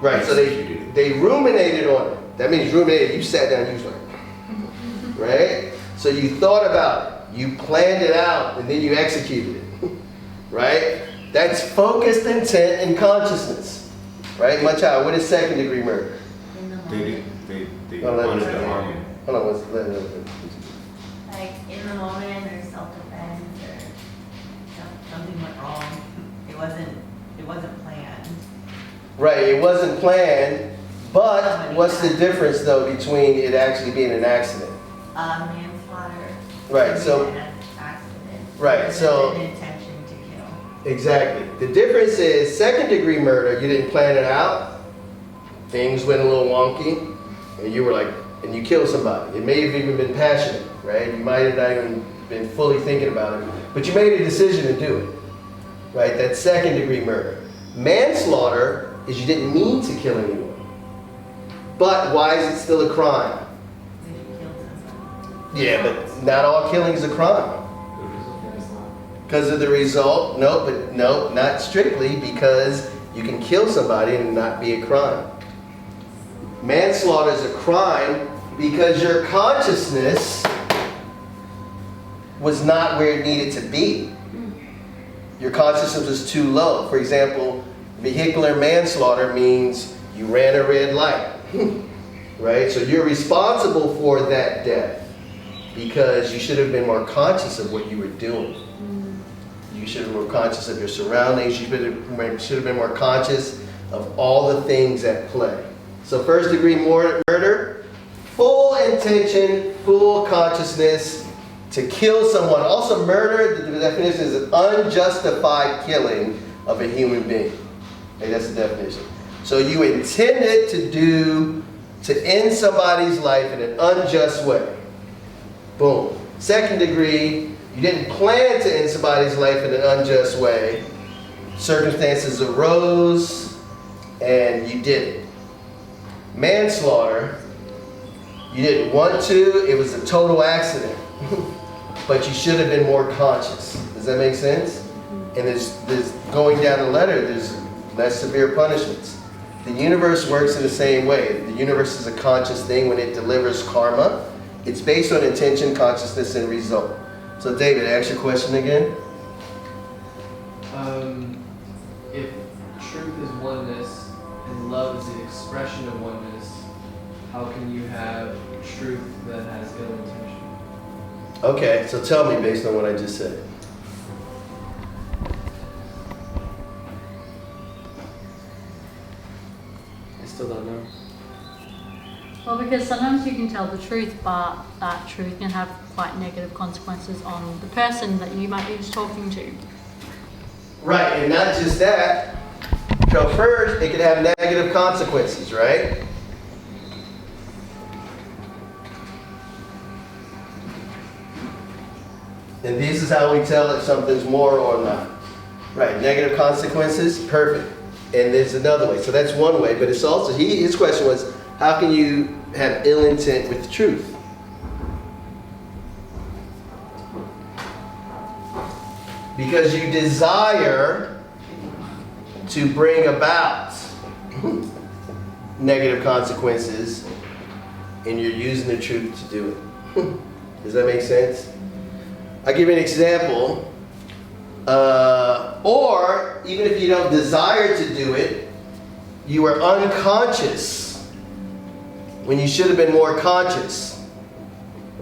Right. So Executed it. they ruminated on it. That means ruminated. You sat down. You was like, right? So you thought about it. You planned it out, and then you executed it. Right? That's focused intent and consciousness. Right? My child, what is second degree murder? They Oh, wanted to harm you. Hold on. Like in the moment or self-defense or something went wrong. It wasn't planned. Right, it wasn't planned, but what's the difference though between it actually being an accident? Manslaughter. Right, so- An accident. Right, With so- an intention to kill. Exactly. The difference is second degree murder, you didn't plan it out, things went a little wonky, and you were like, and you killed somebody. It may have even been passionate, right? You might have not even been fully thinking about it, but you made a decision to do it, right? That's second degree murder. Manslaughter is you didn't mean to kill anyone. But why is it still a crime? If you killed somebody. Yeah, but not all killing is a crime. Because of the result? No, not strictly, because you can kill somebody and not be a crime. Manslaughter is a crime because your consciousness was not where it needed to be. Your consciousness was too low. For example, vehicular manslaughter means you ran a red light, right? So you're responsible for that death because you should have been more conscious of what you were doing. You should have been more conscious of your surroundings. You should have been more conscious of all the things at play. So first degree murder, full intention, full consciousness to kill someone. Also murder, the definition is an unjustified killing of a human being. Okay, that's the definition. So you intended to end somebody's life in an unjust way. Boom. Second degree, you didn't plan to end somebody's life in an unjust way. Circumstances arose and you did it. Manslaughter, you didn't want to, it was a total accident. But you should have been more conscious. Does that make sense? And there's going down the letter, there's less severe punishments. The universe works in the same way. The universe is a conscious thing when it delivers karma. It's based on intention, consciousness, and result. So David, ask your question again. If truth is oneness and love is the expression of oneness, how can you have truth that has ill intention? Okay, so tell me based on what I just said. I still don't know. Well, because sometimes you can tell the truth, but that truth can have quite negative consequences on the person that you might be just talking to. Right, and not just that. So first, it can have negative consequences, right? And this is how we tell if something's moral or not. Right, negative consequences, perfect. And there's another way. So that's one way, but it's also, his question was, how can you have ill intent with the truth? Because you desire to bring about negative consequences and you're using the truth to do it. Does that make sense? I'll give you an example. Or even if you don't desire to do it, you are unconscious when you should have been more conscious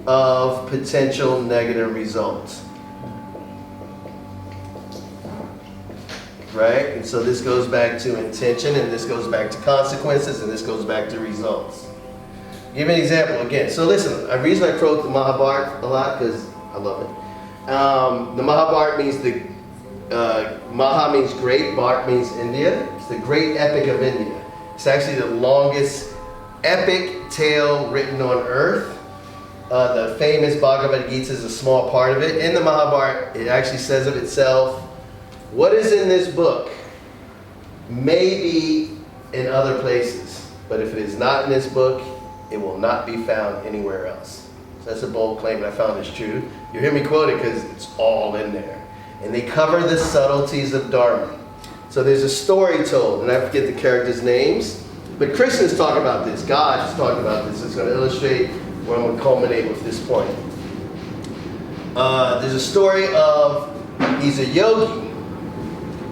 of potential negative results. Right? And so this goes back to intention, and this goes back to consequences, and this goes back to results. Give me an example again. So listen, the reason I quote the Mahabharata a lot, because I love it. The Mahabharata means Maha means great, Bharat means India. It's the great epic of India. It's actually the longest epic tale written on earth. The famous Bhagavad Gita is a small part of it. In the Mahabharata, it actually says of itself, what is in this book may be in other places, but if it is not in this book, it will not be found anywhere else. So that's a bold claim, and I found it's true. You hear me quote it because it's all in there. And they cover the subtleties of Dharma. So there's a story told, and I forget the characters' names, but Krishna's talking about this. God is talking about this. It's going to illustrate where I'm going to culminate with this point. There's a story of, he's a yogi,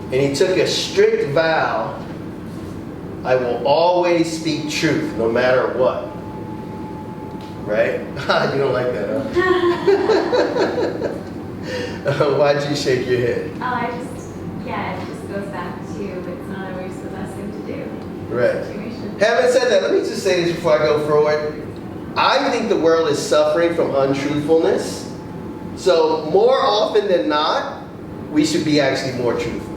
and he took a strict vow, I will always speak truth, no matter what. Right? You don't like that, huh? Why'd you shake your head? Oh, it just goes back to it's not always the best thing to do. Right. Situation. Having said that, let me just say this before I go forward. I think the world is suffering from untruthfulness. So more often than not, we should be actually more truthful.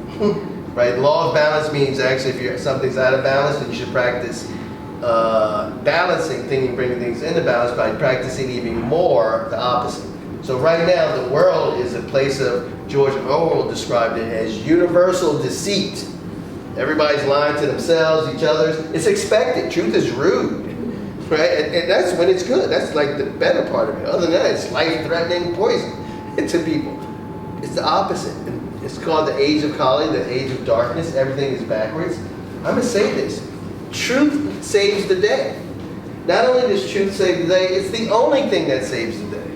Right? Law of balance means actually if something's out of balance, then you should practice balancing things and bringing things into balance by practicing even more the opposite. So right now, the world is a place of, George Orwell described it as universal deceit. Everybody's lying to themselves, each other. It's expected. Truth is rude. Right? And that's when it's good. That's like the better part of it. Other than that, it's life-threatening poison to people. It's the opposite. It's called the age of Kali, the age of darkness. Everything is backwards. I'm going to say this. Truth saves the day. Not only does truth save the day, it's the only thing that saves the day.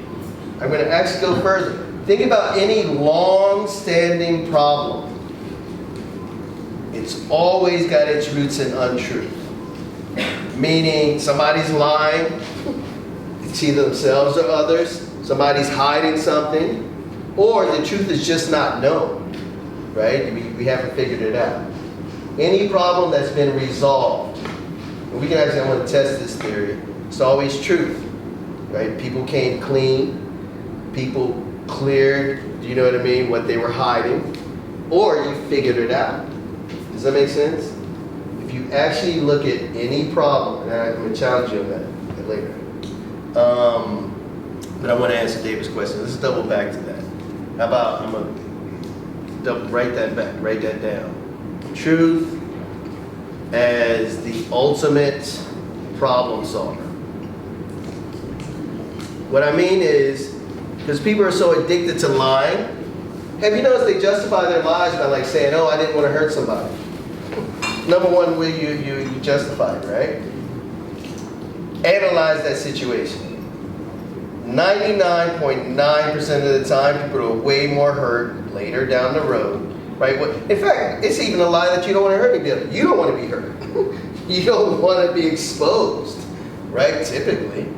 I'm going to actually go further. Think about any long-standing problem. It's always got its roots in untruth. Meaning somebody's lying. It's either themselves or others. Somebody's hiding something. Or the truth is just not known. Right? We haven't figured it out. Any problem that's been resolved, and we can actually, I want to test this theory, it's always truth. Right? People came clean. People cleared, do you know what I mean, what they were hiding. Or you figured it out. Does that make sense? If you actually look at any problem, and I'm going to challenge you on that later. But I want to answer David's question. Let's double back to that. How about, I'm going to write that back, write that down. Truth as the ultimate problem solver. What I mean is, because people are so addicted to lying, have you noticed they justify their lies by like saying, oh, I didn't want to hurt somebody. Number one way you justify it, right? Analyze that situation. 99.9% of the time, people are way more hurt later down the road. Right? In fact, it's even a lie that you don't want to hurt anybody. You don't want to be hurt. You don't want to be exposed. Right? Typically.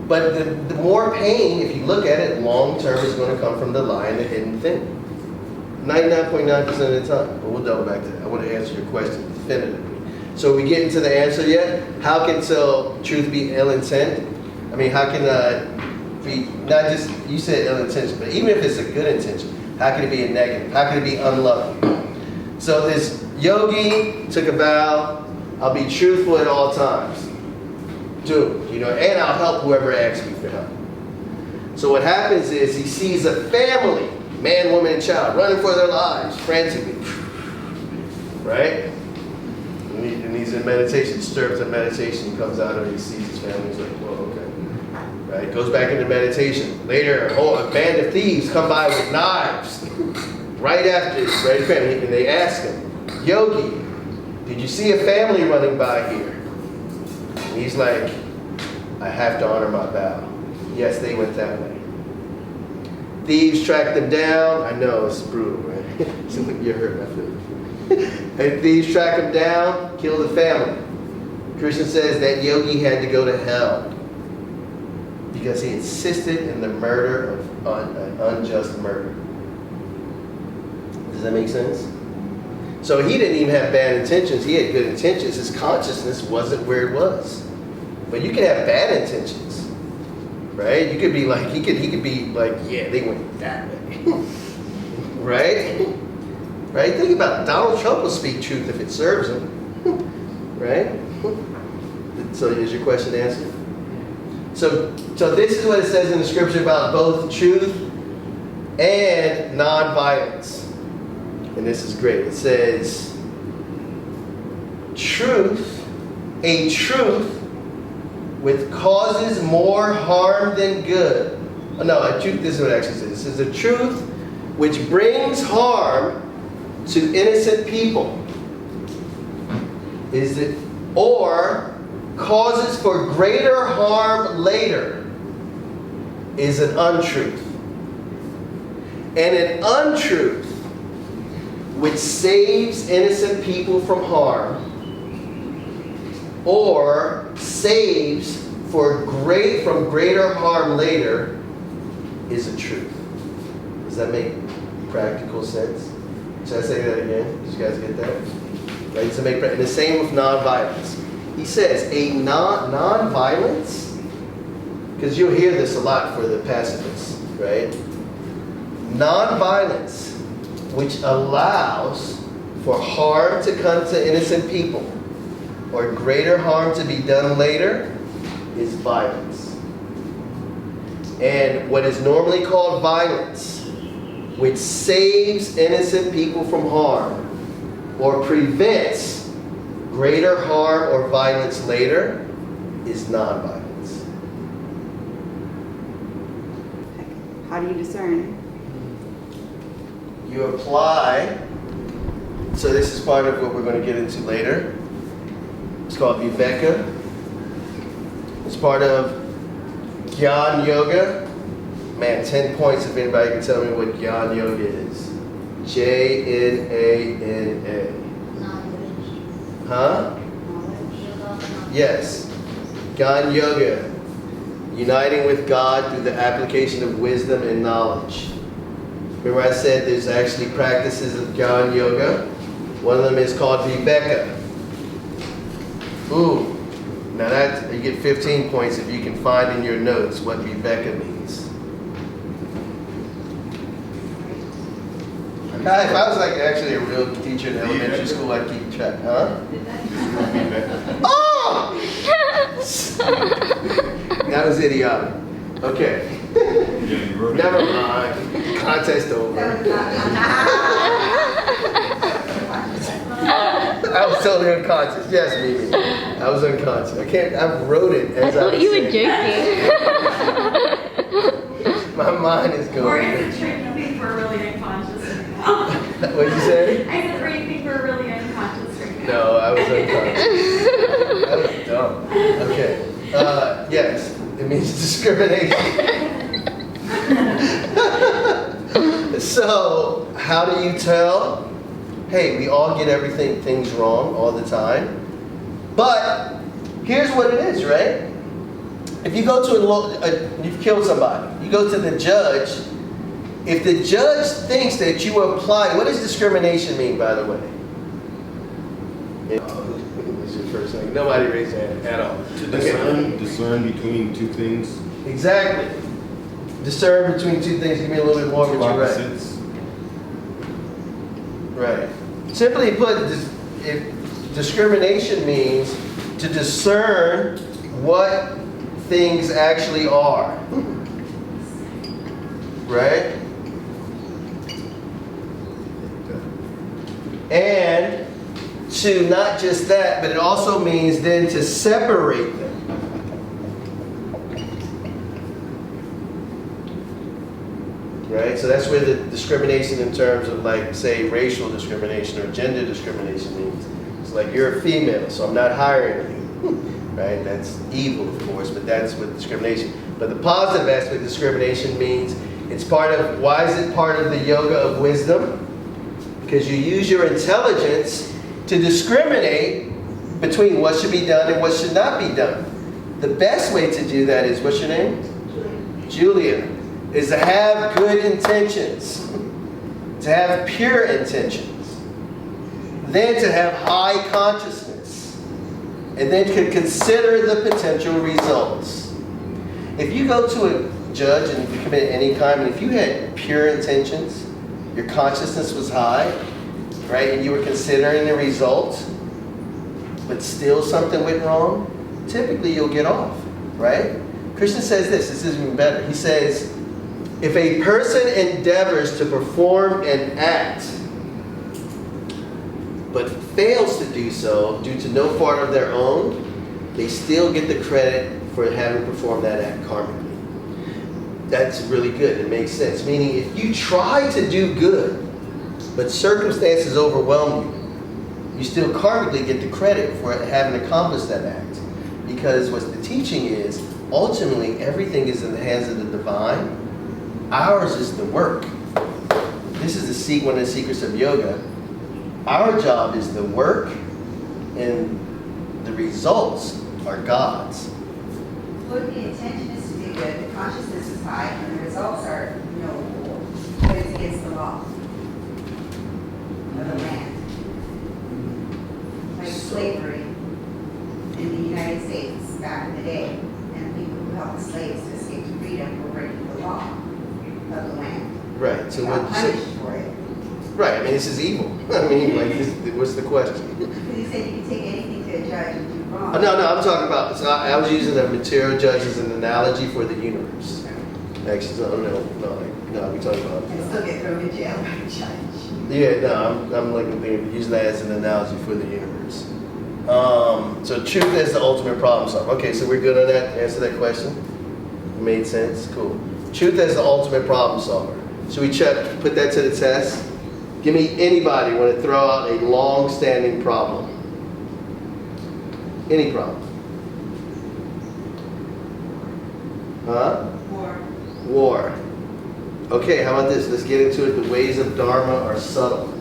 But the more pain, if you look at it, long term is going to come from the lie and the hidden thing. 99.9% of the time. But we'll double back to that. I want to answer your question definitively. So are we getting to the answer yet? How can truth be ill intent? I mean, how can be not just, you said ill intention, but even if it's a good intention, how can it be a negative? How can it be unloving? So this yogi took a vow, I'll be truthful at all times. And I'll help whoever asks me for help. So what happens is he sees a family, man, woman, and child, running for their lives, frantically. Right? And he's in meditation, disturbs in meditation, he comes out and he sees his family, he's like, well, okay. Right? Goes back into meditation. Later, a band of thieves come by with knives. Right after this, right? And they ask him, Yogi, did you see a family running by here? And he's like, I have to honor my vow. Yes, they went that way. Thieves tracked them down. I know, it's brutal, right? You're hurt, I feel it. And thieves track them down, kill the family. Krishna says that yogi had to go to hell. because he insisted in the murder of an unjust murder. Does that make sense? So he didn't even have bad intentions. He had good intentions. His consciousness wasn't where it was. But you can have bad intentions, right? You could be like, he could be like, yeah, they went that way, right? Right? Think about it. Donald Trump will speak truth if it serves him, right? So is your question answered? So this is what it says in the scripture about both truth and non-violence. And this is great. It says, a truth which causes more harm than good. Oh, no, a truth, this is what it actually says. It says, a truth which brings harm to innocent people is it, or causes for greater harm later, is an untruth. And an untruth which saves innocent people from harm or saves from greater harm later is a truth. Does that make practical sense? Should I say that again? Did you guys get that? Right? Does it make and the same with non-violence. He says a non-violence, because you'll hear this a lot for the pacifists, right? Non-violence, which allows for harm to come to innocent people or greater harm to be done later, is violence. And what is normally called violence, which saves innocent people from harm or prevents greater harm or violence later, is non-violence. How do you discern? You apply, so this is part of what we're going to get into later. It's called Viveka. It's part of Jnana Yoga. Man, 10 points if anybody can tell me what Jnana Yoga is. Jnana. Huh? Yes. Jnana Yoga. Uniting with God through the application of wisdom and knowledge. Remember I said there's actually practices of Jnana Yoga. One of them is called Viveka. Ooh. Now that you get 15 points if you can find in your notes what Viveka means. If I was like actually a real teacher in elementary school, I'd keep track. Huh? Oh! That was idiotic. Okay. Never mind. Contest over. I was totally unconscious. Yes, Mimi. I was unconscious. I wrote it as I thought you were joking. My mind is going. Or is it true you think we're really unconscious right now? What'd you say? I said, or you think we're really unconscious right now? No, I was unconscious. That was dumb. Okay. Yes, it means discrimination. So, how do you tell? Hey, we all get things wrong all the time. But here's what it is, right? If you go to you've killed somebody, you go to the judge. If the judge thinks that you apply, what does discrimination mean, by the way? This is your first thing. Nobody raised their hand at all. To discern between two things. Exactly. Discern between two things. Give me a little bit more, but you're right. Opposites. Right. Simply put, discrimination means to discern what things actually are. Right? And to not just that, but it also means then to separate them. Right? So that's where the discrimination in terms of, like, say, racial discrimination or gender discrimination means. It's like, you're a female, so I'm not hiring you. Right? That's evil, of course, but that's what discrimination. But the positive aspect of discrimination means it's part of, why is it part of the yoga of wisdom? Because you use your intelligence to discriminate between what should be done and what should not be done. The best way to do that is, what's your name? Julia, is to have good intentions, to have pure intentions, then to have high consciousness, and then to consider the potential results. If you go to a judge and you commit any crime, and if you had pure intentions, your consciousness was high, right, and you were considering the results, but still something went wrong, typically you'll get off, right? Krishna says this is even better. He says, if a person endeavors to perform an act, but fails to do so due to no fault of their own, they still get the credit for having performed that act karmically. That's really good. It makes sense. Meaning, if you try to do good, but circumstances overwhelm you, you still karmically get the credit for having accomplished that act. Because what the teaching is, ultimately, everything is in the hands of the divine. Ours is the work. This is one of the secrets of yoga. Our job is the work, and the results are God's. Well, the intention is to be good, the consciousness is high, and the results are no, but it's against the law of the land. Like slavery in the United States back in the day, and people who helped the slaves to escape to freedom were breaking the law of the land. Right. So They got punished for it. Right. I mean, this is evil. I mean, like, what's the question? Because you said you can take anything to a judge and do wrong. No, I'm talking about. So I was using a material judge as an analogy for the universe. Actually, no, we talking about. And still get thrown in jail by a judge. Yeah, no, I'm like using that as an analogy for the universe. So truth is the ultimate problem solver. Okay, so we're good on that. Answer that question. It made sense. Cool. Truth is the ultimate problem solver. Should we put that to the test? Give me anybody want to throw out a long-standing problem. Any problem. Huh? War. Okay, how about this? Let's get into it. The ways of Dharma are subtle.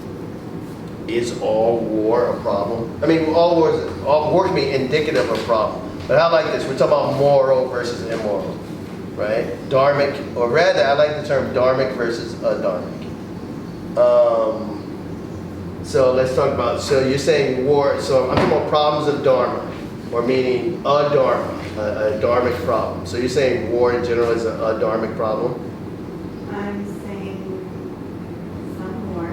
Is all war a problem? I mean, all war can be indicative of a problem. But I like this. We're talking about moral versus immoral, right? Dharmic, or rather, I like the term dharmic versus adharmic. So let's talk about, so you're saying war, so I'm talking about problems of Dharma, or meaning a Dharma, a dharmic problem. So you're saying war in general is a dharmic problem? I'm saying some war.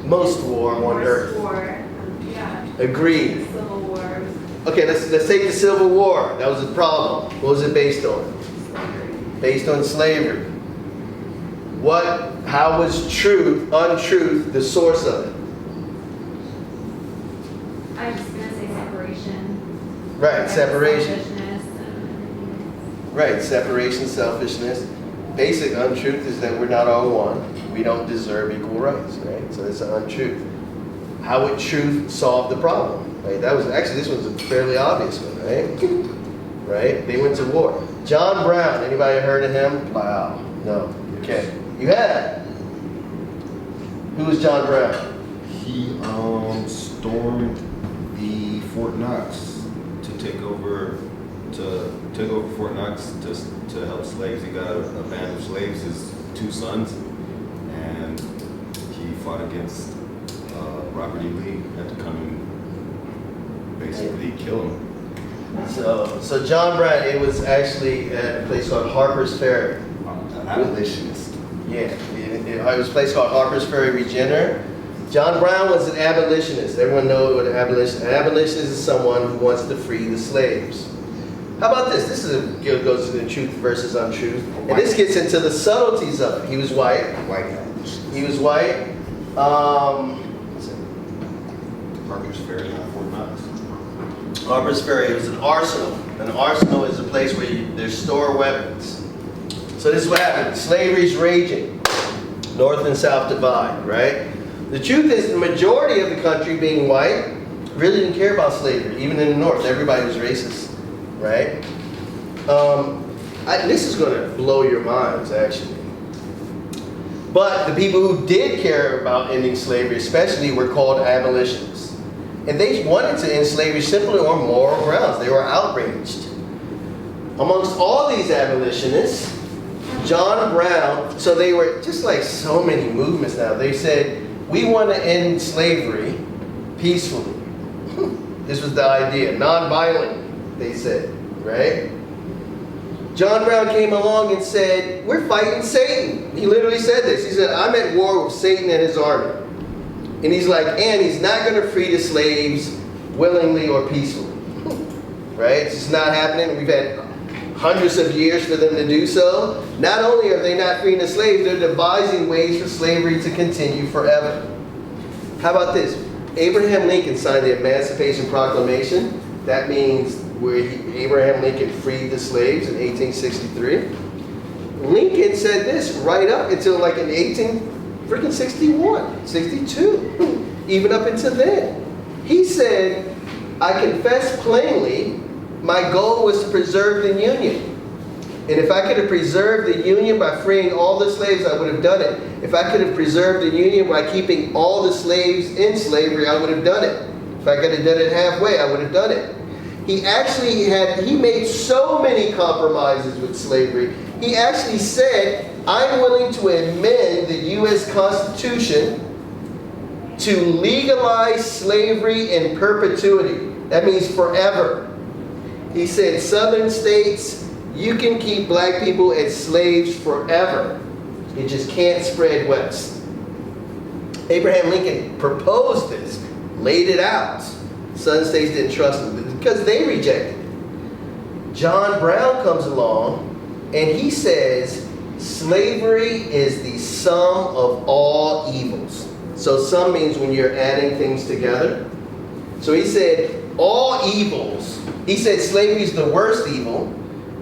Most war on earth. War, yeah. Agreed. Civil wars. Okay, let's take the Civil War. That was a problem. What was it based on? Slavery. Based on slavery. How was untruth, the source of it? I was going to say separation. Right, separation. Selfishness. Right, separation, selfishness. Basic untruth is that we're not all one. We don't deserve equal rights, right? So it's an untruth. How would truth solve the problem? Right? This was a fairly obvious one, right? Right? They went to war. John Brown, anybody heard of him? Wow. No. Okay. You have. Who was John Brown? He stormed the Fort Knox to take over Fort Knox to help slaves. He got a band of slaves, his 2 sons, and he fought against Robert E. Lee, had to come and basically kill him. So John Brown, it was actually at a place called Harper's Ferry. Abolitionist. Yeah, it was a place called Harper's Ferry, Virginia. John Brown was an abolitionist. Everyone knows what an abolitionist is. An abolitionist is someone who wants to free the slaves. How about this? This goes to the truth versus untruth. And this gets into the subtleties of it. He was white. He was white. Harper's Ferry, Fort Knox. Harper's Ferry was an arsenal. An arsenal is a place where they store weapons. So this is what happened. Slavery's raging. North and South divide, right? The truth is the majority of the country, being white, really didn't care about slavery. Even in the North, everybody was racist, right? This is going to blow your minds, actually. But the people who did care about ending slavery especially were called abolitionists. And they wanted to end slavery simply on moral grounds. They were outraged. Amongst all these abolitionists, John Brown, so they were just like so many movements now. They said, we want to end slavery peacefully. This was the idea, non-violently, they said, right? John Brown came along and said, we're fighting Satan. He literally said this. He said, I'm at war with Satan and his army. And he's like, and he's not going to free the slaves willingly or peacefully. Right? It's just not happening. We've had hundreds of years for them to do so. Not only are they not freeing the slaves, they're devising ways for slavery to continue forever. How about this? Abraham Lincoln signed the Emancipation Proclamation. That means where Abraham Lincoln freed the slaves in 1863. Lincoln said this right up until like in 1861, 62, even up until then. He said, I confess plainly, my goal was to preserve the Union. And if I could have preserved the Union by freeing all the slaves, I would have done it. If I could have preserved the Union by keeping all the slaves in slavery, I would have done it. If I could have done it halfway, I would have done it. He made so many compromises with slavery. He actually said, I'm willing to amend the U.S. Constitution to legalize slavery in perpetuity. That means forever. He said, Southern states, you can keep black people as slaves forever. It just can't spread west. Abraham Lincoln proposed this, laid it out. Southern states didn't trust him because they rejected it. John Brown comes along and he says, slavery is the sum of all evils. So sum means when you're adding things together. So he said, all evils. He said slavery is the worst evil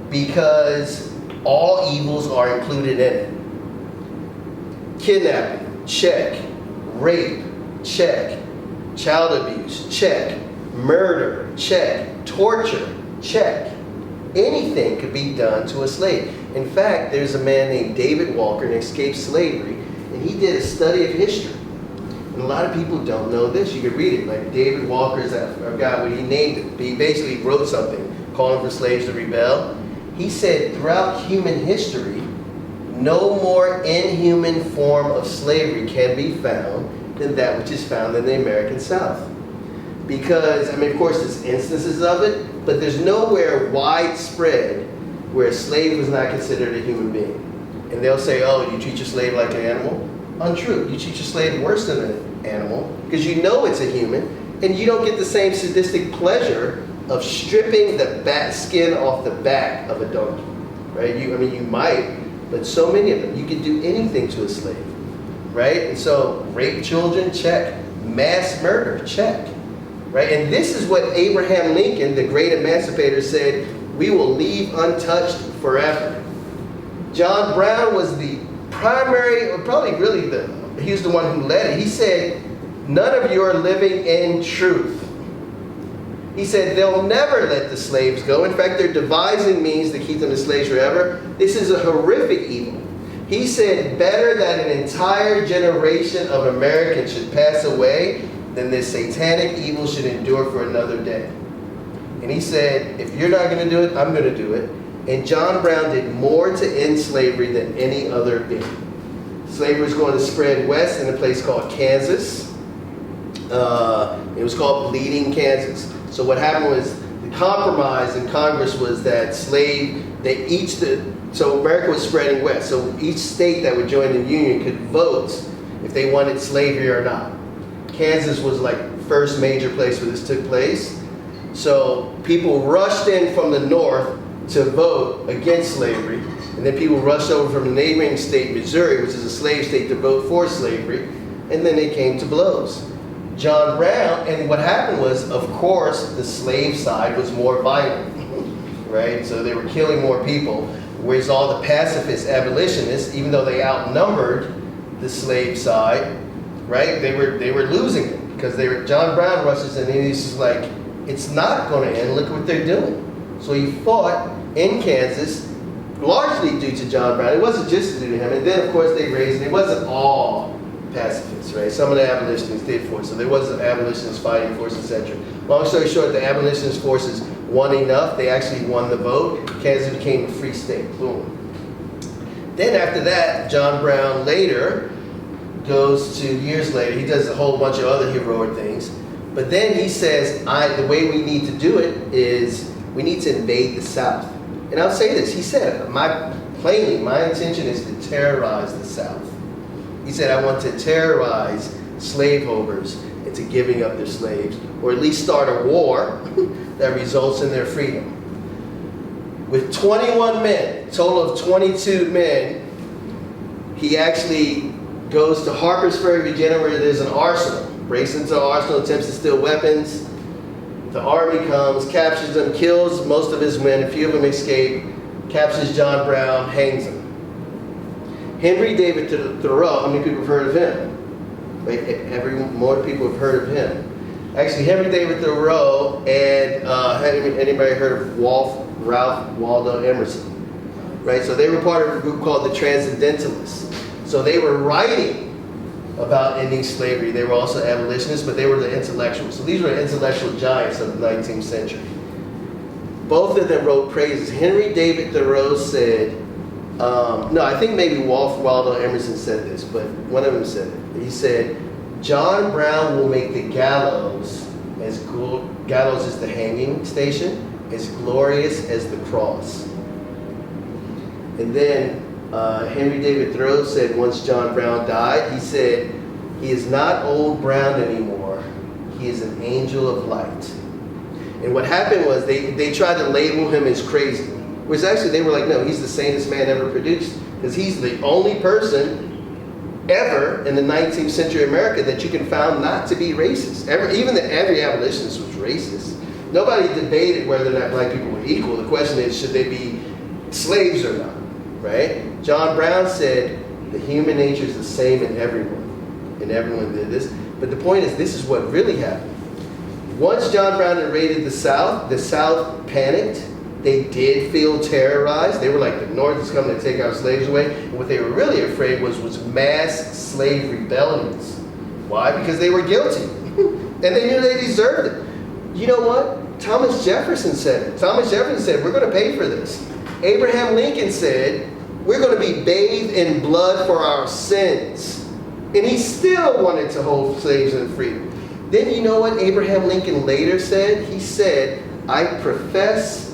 because all evils are included in it. Kidnapping, check. Rape, check. Child abuse, check. Murder, check. Torture, check. Anything could be done to a slave. In fact, there's a man named David Walker who escaped slavery, and he did a study of history. And a lot of people don't know this. You can read it. Like David Walker's a guy, when he named it, he basically wrote something calling for slaves to rebel. He said throughout human history, no more inhuman form of slavery can be found than that which is found in the American South. Because, I mean, of course, there's instances of it, but there's nowhere widespread where a slave was not considered a human being. And they'll say, oh, you treat your slave like an animal? Untrue. You treat your slave worse than an animal because you know it's a human, and you don't get the same sadistic pleasure of stripping the bat skin off the back of a donkey, right? You might, but so many of them, you can do anything to a slave, right? And so, rape children, check. Mass murder, check, right? And this is what Abraham Lincoln, the great emancipator, said, we will leave untouched forever. John Brown was the primary, or probably really he was the one who led it. He said, none of you are living in truth. He said, they'll never let the slaves go. In fact, they're devising means to keep them as slaves forever. This is a horrific evil. He said, better that an entire generation of Americans should pass away than this satanic evil should endure for another day. And he said, if you're not going to do it, I'm going to do it. And John Brown did more to end slavery than any other did. Slavery was going to spread west in a place called Kansas. It was called Bleeding, Kansas. So what happened was the compromise in Congress was that so America was spreading west. So each state that would join the Union could vote if they wanted slavery or not. Kansas was like the first major place where this took place. So people rushed in from the north to vote against slavery, and then people rushed over from the neighboring state, Missouri, which is a slave state, to vote for slavery, and then they came to blows. John Brown, and what happened was, of course, the slave side was more violent, right? So they were killing more people, whereas all the pacifist abolitionists, even though they outnumbered the slave side, right, they were losing it, because John Brown rushes in, and he's just like, it's not going to end, look what they're doing. So he fought in Kansas, largely due to John Brown. It wasn't just due to him. And then, of course, they raised, it wasn't all pacifists, right? Some of the abolitionists did for it. So there was an abolitionist fighting force, etc. Long story short, the abolitionist forces won enough. They actually won the vote. Kansas became a free state. Boom. Then after that, John Brown later goes to, years later, he does a whole bunch of other heroic things. But then he says, the way we need to do it is we need to invade the South. And I'll say this, he said, plainly, my intention is to terrorize the South. He said, I want to terrorize slaveholders into giving up their slaves, or at least start a war that results in their freedom. With 21 men, a total of 22 men, he actually goes to Harper's Ferry, Virginia, where there's an arsenal. Breaks into the arsenal, attempts to steal weapons. The army comes, captures them, kills most of his men. A few of them escape. Captures John Brown, hangs him. Henry David Thoreau, how many people have heard of him? More people have heard of him. Actually, Henry David Thoreau and anybody heard of Ralph Waldo Emerson? Right, so they were part of a group called the Transcendentalists. So they were writing about ending slavery. They were also abolitionists, but they were the intellectuals. So these were the intellectual giants of the 19th century. Both of them wrote praises. Henry David Thoreau said, no, I think maybe Waldo Emerson said this, but one of them said it. He said, John Brown will make the gallows gallows is the hanging station, as glorious as the cross. And then Henry David Thoreau said once John Brown died, he said, he is not old Brown anymore. He is an angel of light. And what happened was they tried to label him as crazy. Which actually they were like, no, he's the sanest man ever produced. Because he's the only person ever in the 19th century America that you can found not to be racist. Even every abolitionist was racist. Nobody debated whether or not black people were equal. The question is, should they be slaves or not? Right? John Brown said, the human nature is the same in everyone. And everyone did this. But the point is, this is what really happened. Once John Brown invaded the South panicked. They did feel terrorized. They were like, the North is coming to take our slaves away. And what they were really afraid was mass slave rebellions. Why? Because they were guilty. And they knew they deserved it. You know what? Thomas Jefferson said it. Thomas Jefferson said, we're going to pay for this. Abraham Lincoln said, we're going to be bathed in blood for our sins. And he still wanted to hold slaves in freedom. Then you know what Abraham Lincoln later said? He said, I confess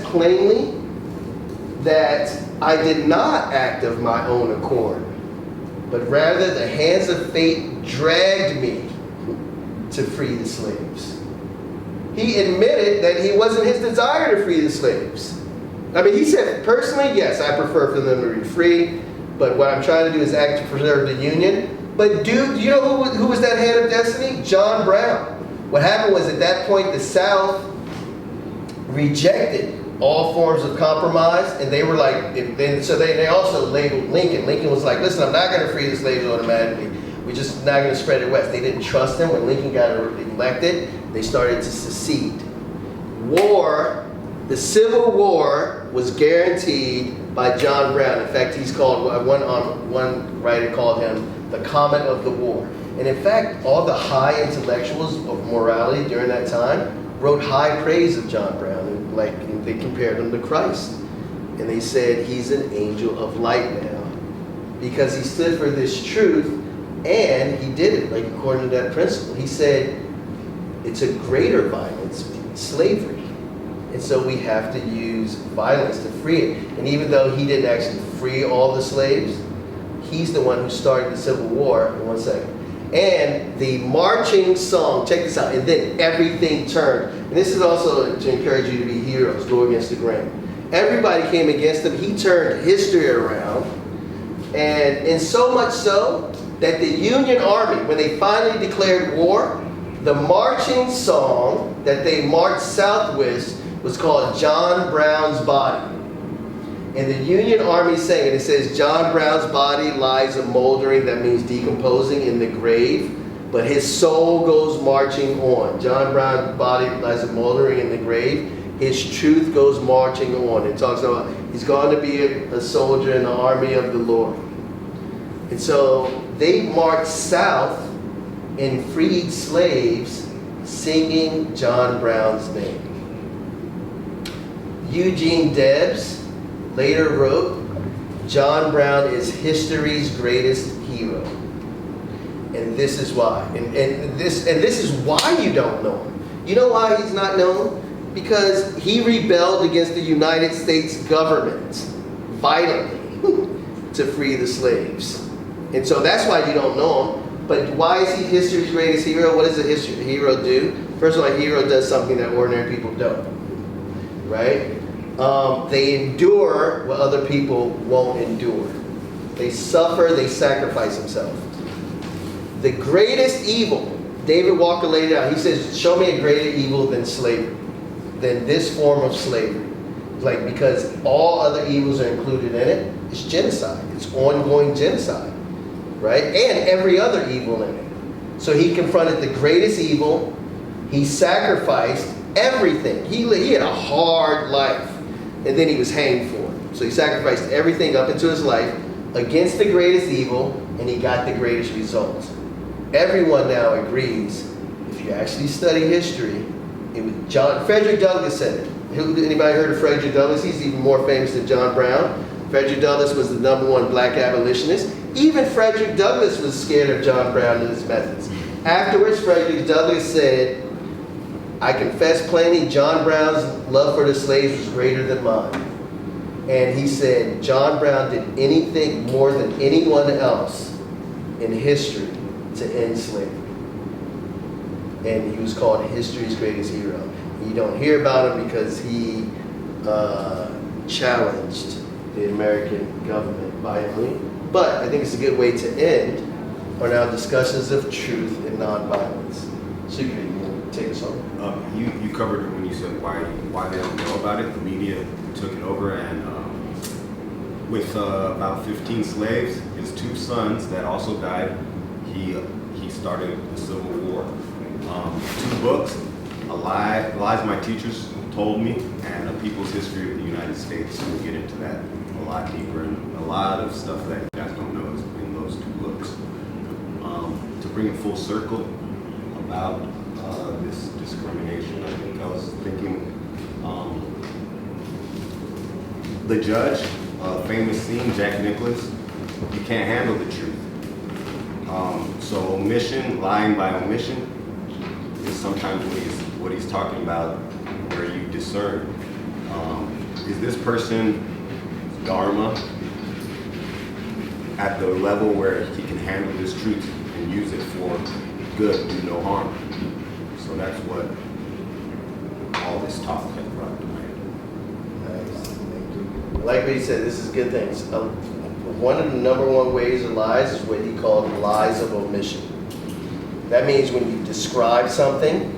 plainly that I did not act of my own accord, but rather the hands of fate dragged me to free the slaves. He admitted that it wasn't his desire to free the slaves. I mean, he said, personally, yes, I prefer for them to be free, but what I'm trying to do is act to preserve the Union. But do you know who was that hand of destiny? John Brown. What happened was at that point, the South rejected all forms of compromise, and they were like, so they also labeled Lincoln. Lincoln was like, listen, I'm not going to free the slaves automatically. We're just not going to spread it west. They didn't trust him. When Lincoln got elected, they started to secede. The Civil War was guaranteed by John Brown. In fact, he's called, one writer called him the Comet of the War. And in fact, all the high intellectuals of morality during that time wrote high praise of John Brown. And they compared him to Christ. And they said he's an angel of light now. Because he stood for this truth, and he did it, like according to that principle. He said, it's a greater violence, slavery. And so we have to use violence to free it. And even though he didn't actually free all the slaves, he's the one who started the Civil War. In 1 second. And the marching song, check this out, and then everything turned. And this is also to encourage you to be heroes, go against the grain. Everybody came against him. He turned history around. And so much so that the Union Army, when they finally declared war, the marching song that they marched south with was called John Brown's Body. And the Union Army sang it. It says, John Brown's body lies a moldering, that means decomposing, in the grave, but his soul goes marching on. John Brown's body lies a moldering in the grave. His truth goes marching on. It talks about he's going to be a soldier in the army of the Lord. And so they marched south and freed slaves singing John Brown's name. Eugene Debs later wrote John Brown is history's greatest hero. And this is why. And this is why you don't know him. You know why he's not known? Because he rebelled against the United States government violently to free the slaves. And so that's why you don't know him. But why is he history's greatest hero? What does a hero do? First of all, a hero does something that ordinary people don't. Right? They endure what other people won't endure. They suffer, they sacrifice themselves. The greatest evil, David Walker laid it out. He says, show me a greater evil than slavery, than this form of slavery. Like, because all other evils are included in it. It's genocide. It's ongoing genocide. Right? And every other evil in it. So he confronted the greatest evil. He sacrificed everything. He had a hard life. And then he was hanged for it. So he sacrificed everything up into his life against the greatest evil, and he got the greatest results. Everyone now agrees, if you actually study history, it was Frederick Douglass said it. Anybody heard of Frederick Douglass? He's even more famous than John Brown. Frederick Douglass was the #1 black abolitionist. Even Frederick Douglass was scared of John Brown and his methods. Afterwards, Frederick Douglass said, I confess plainly, John Brown's love for the slaves was greater than mine. And he said, John Brown did anything more than anyone else in history to end slavery. And he was called history's greatest hero. You don't hear about him because he challenged the American government violently. But I think it's a good way to end on our discussions of truth and nonviolence. Secret, you want to take us home? You covered it when you said why they don't know about it. The media took it over, and with about 15 slaves, his 2 sons that also died, he started the Civil War. 2 books, Lies My Teachers Told Me, and A People's History of the United States. We'll get into that a lot deeper, and a lot of stuff that you guys don't know is in those 2 books. To bring it full circle about this discrimination, I think I was thinking the judge, famous scene, Jack Nicklaus, you can't handle the truth. So omission, lying by omission, is sometimes what he's talking about, where you discern. Is this person dharma at the level where he can handle this truth and use it for good, do no harm? So that's what all this talk has brought to mind. Nice. Thank you. Like what he said, this is good things. One of the #1 ways of lies is what he called lies of omission. That means when you describe something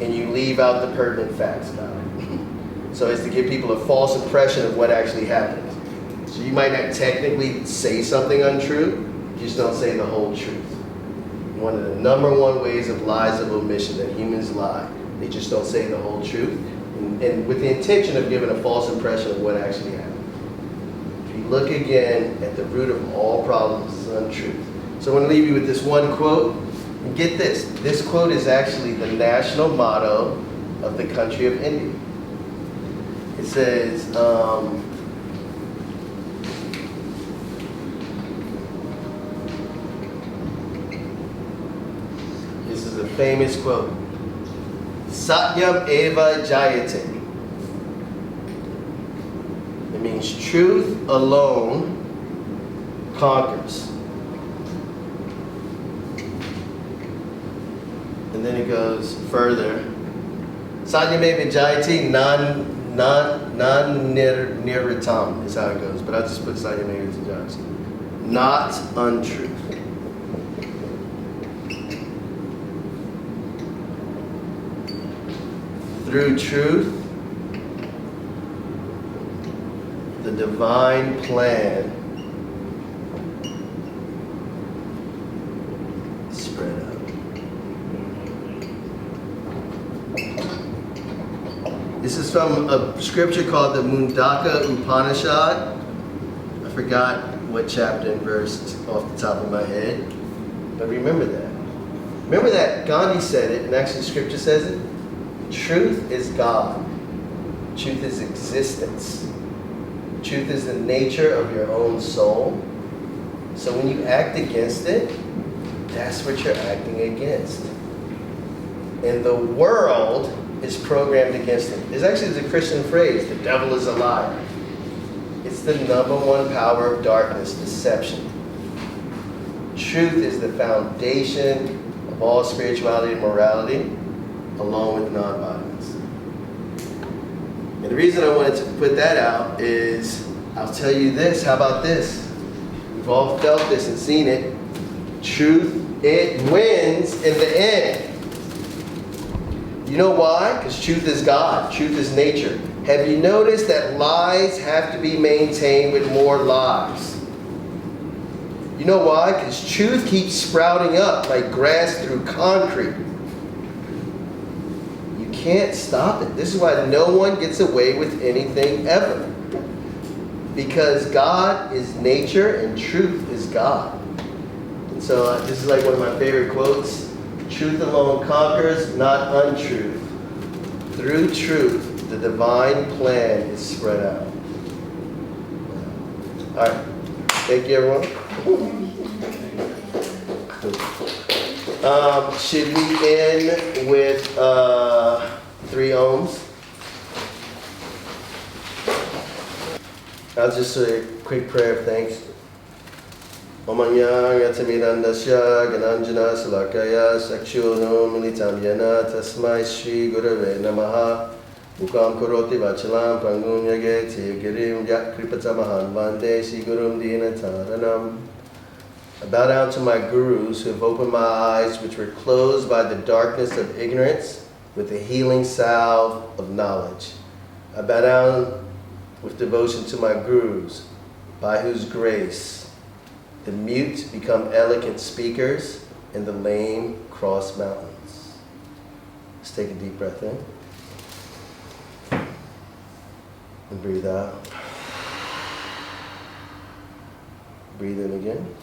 and you leave out the pertinent facts about it. So it's to give people a false impression of what actually happened. So you might not technically say something untrue, you just don't say the whole truth. One of the #1 ways of lies of omission that humans lie. They just don't say the whole truth, and with the intention of giving a false impression of what actually happened. If you look again at the root of all problems is untruth. So I want to leave you with this one quote. And get this. This quote is actually the national motto of the country of India. It says, this is a famous quote. Satyam eva jayate. It means truth alone conquers. And then it goes further. Satyam eva jayate non nirritam is how it goes. But I'll just put Satyam eva jayate. Not untruth. Through truth, the divine plan spread out. This is from a scripture called the Mundaka Upanishad. I forgot what chapter and verse off the top of my head, but remember that. Remember that Gandhi said it, and actually scripture says it. Truth is God. Truth is existence. Truth is the nature of your own soul. So when you act against it, that's what you're acting against. And the world is programmed against it. There's actually a Christian phrase, the devil is a liar. It's the number one power of darkness, deception. Truth is the foundation of all spirituality and morality, along with nonviolence. And the reason I wanted to put that out is, I'll tell you this, how about this? We've all felt this and seen it. Truth, it wins in the end. You know why? Because truth is God. Truth is nature. Have you noticed that lies have to be maintained with more lies? You know why? Because truth keeps sprouting up like grass through concrete. You can't stop it. This is why no one gets away with anything ever. Because God is nature and truth is God. And so this is like one of my favorite quotes. Truth alone conquers, not untruth. Through truth, the divine plan is spread out. All right. Thank you, everyone. Should we end with 3 ohms? I'll just say a quick prayer of thanks. Omanyang yatamirandasya gananjana salakaya sakshuno militam yana tasmai Shri Gurave Namaha Mukam Karoti Vachalam Pangum Yageti Girim Yak Kripatamahan Vande Shri Gurum Dina Taranam. I bow down to my gurus who have opened my eyes, which were closed by the darkness of ignorance, with the healing salve of knowledge. I bow down with devotion to my gurus, by whose grace the mute become eloquent speakers and the lame cross mountains. Let's take a deep breath in and breathe out. Breathe in again.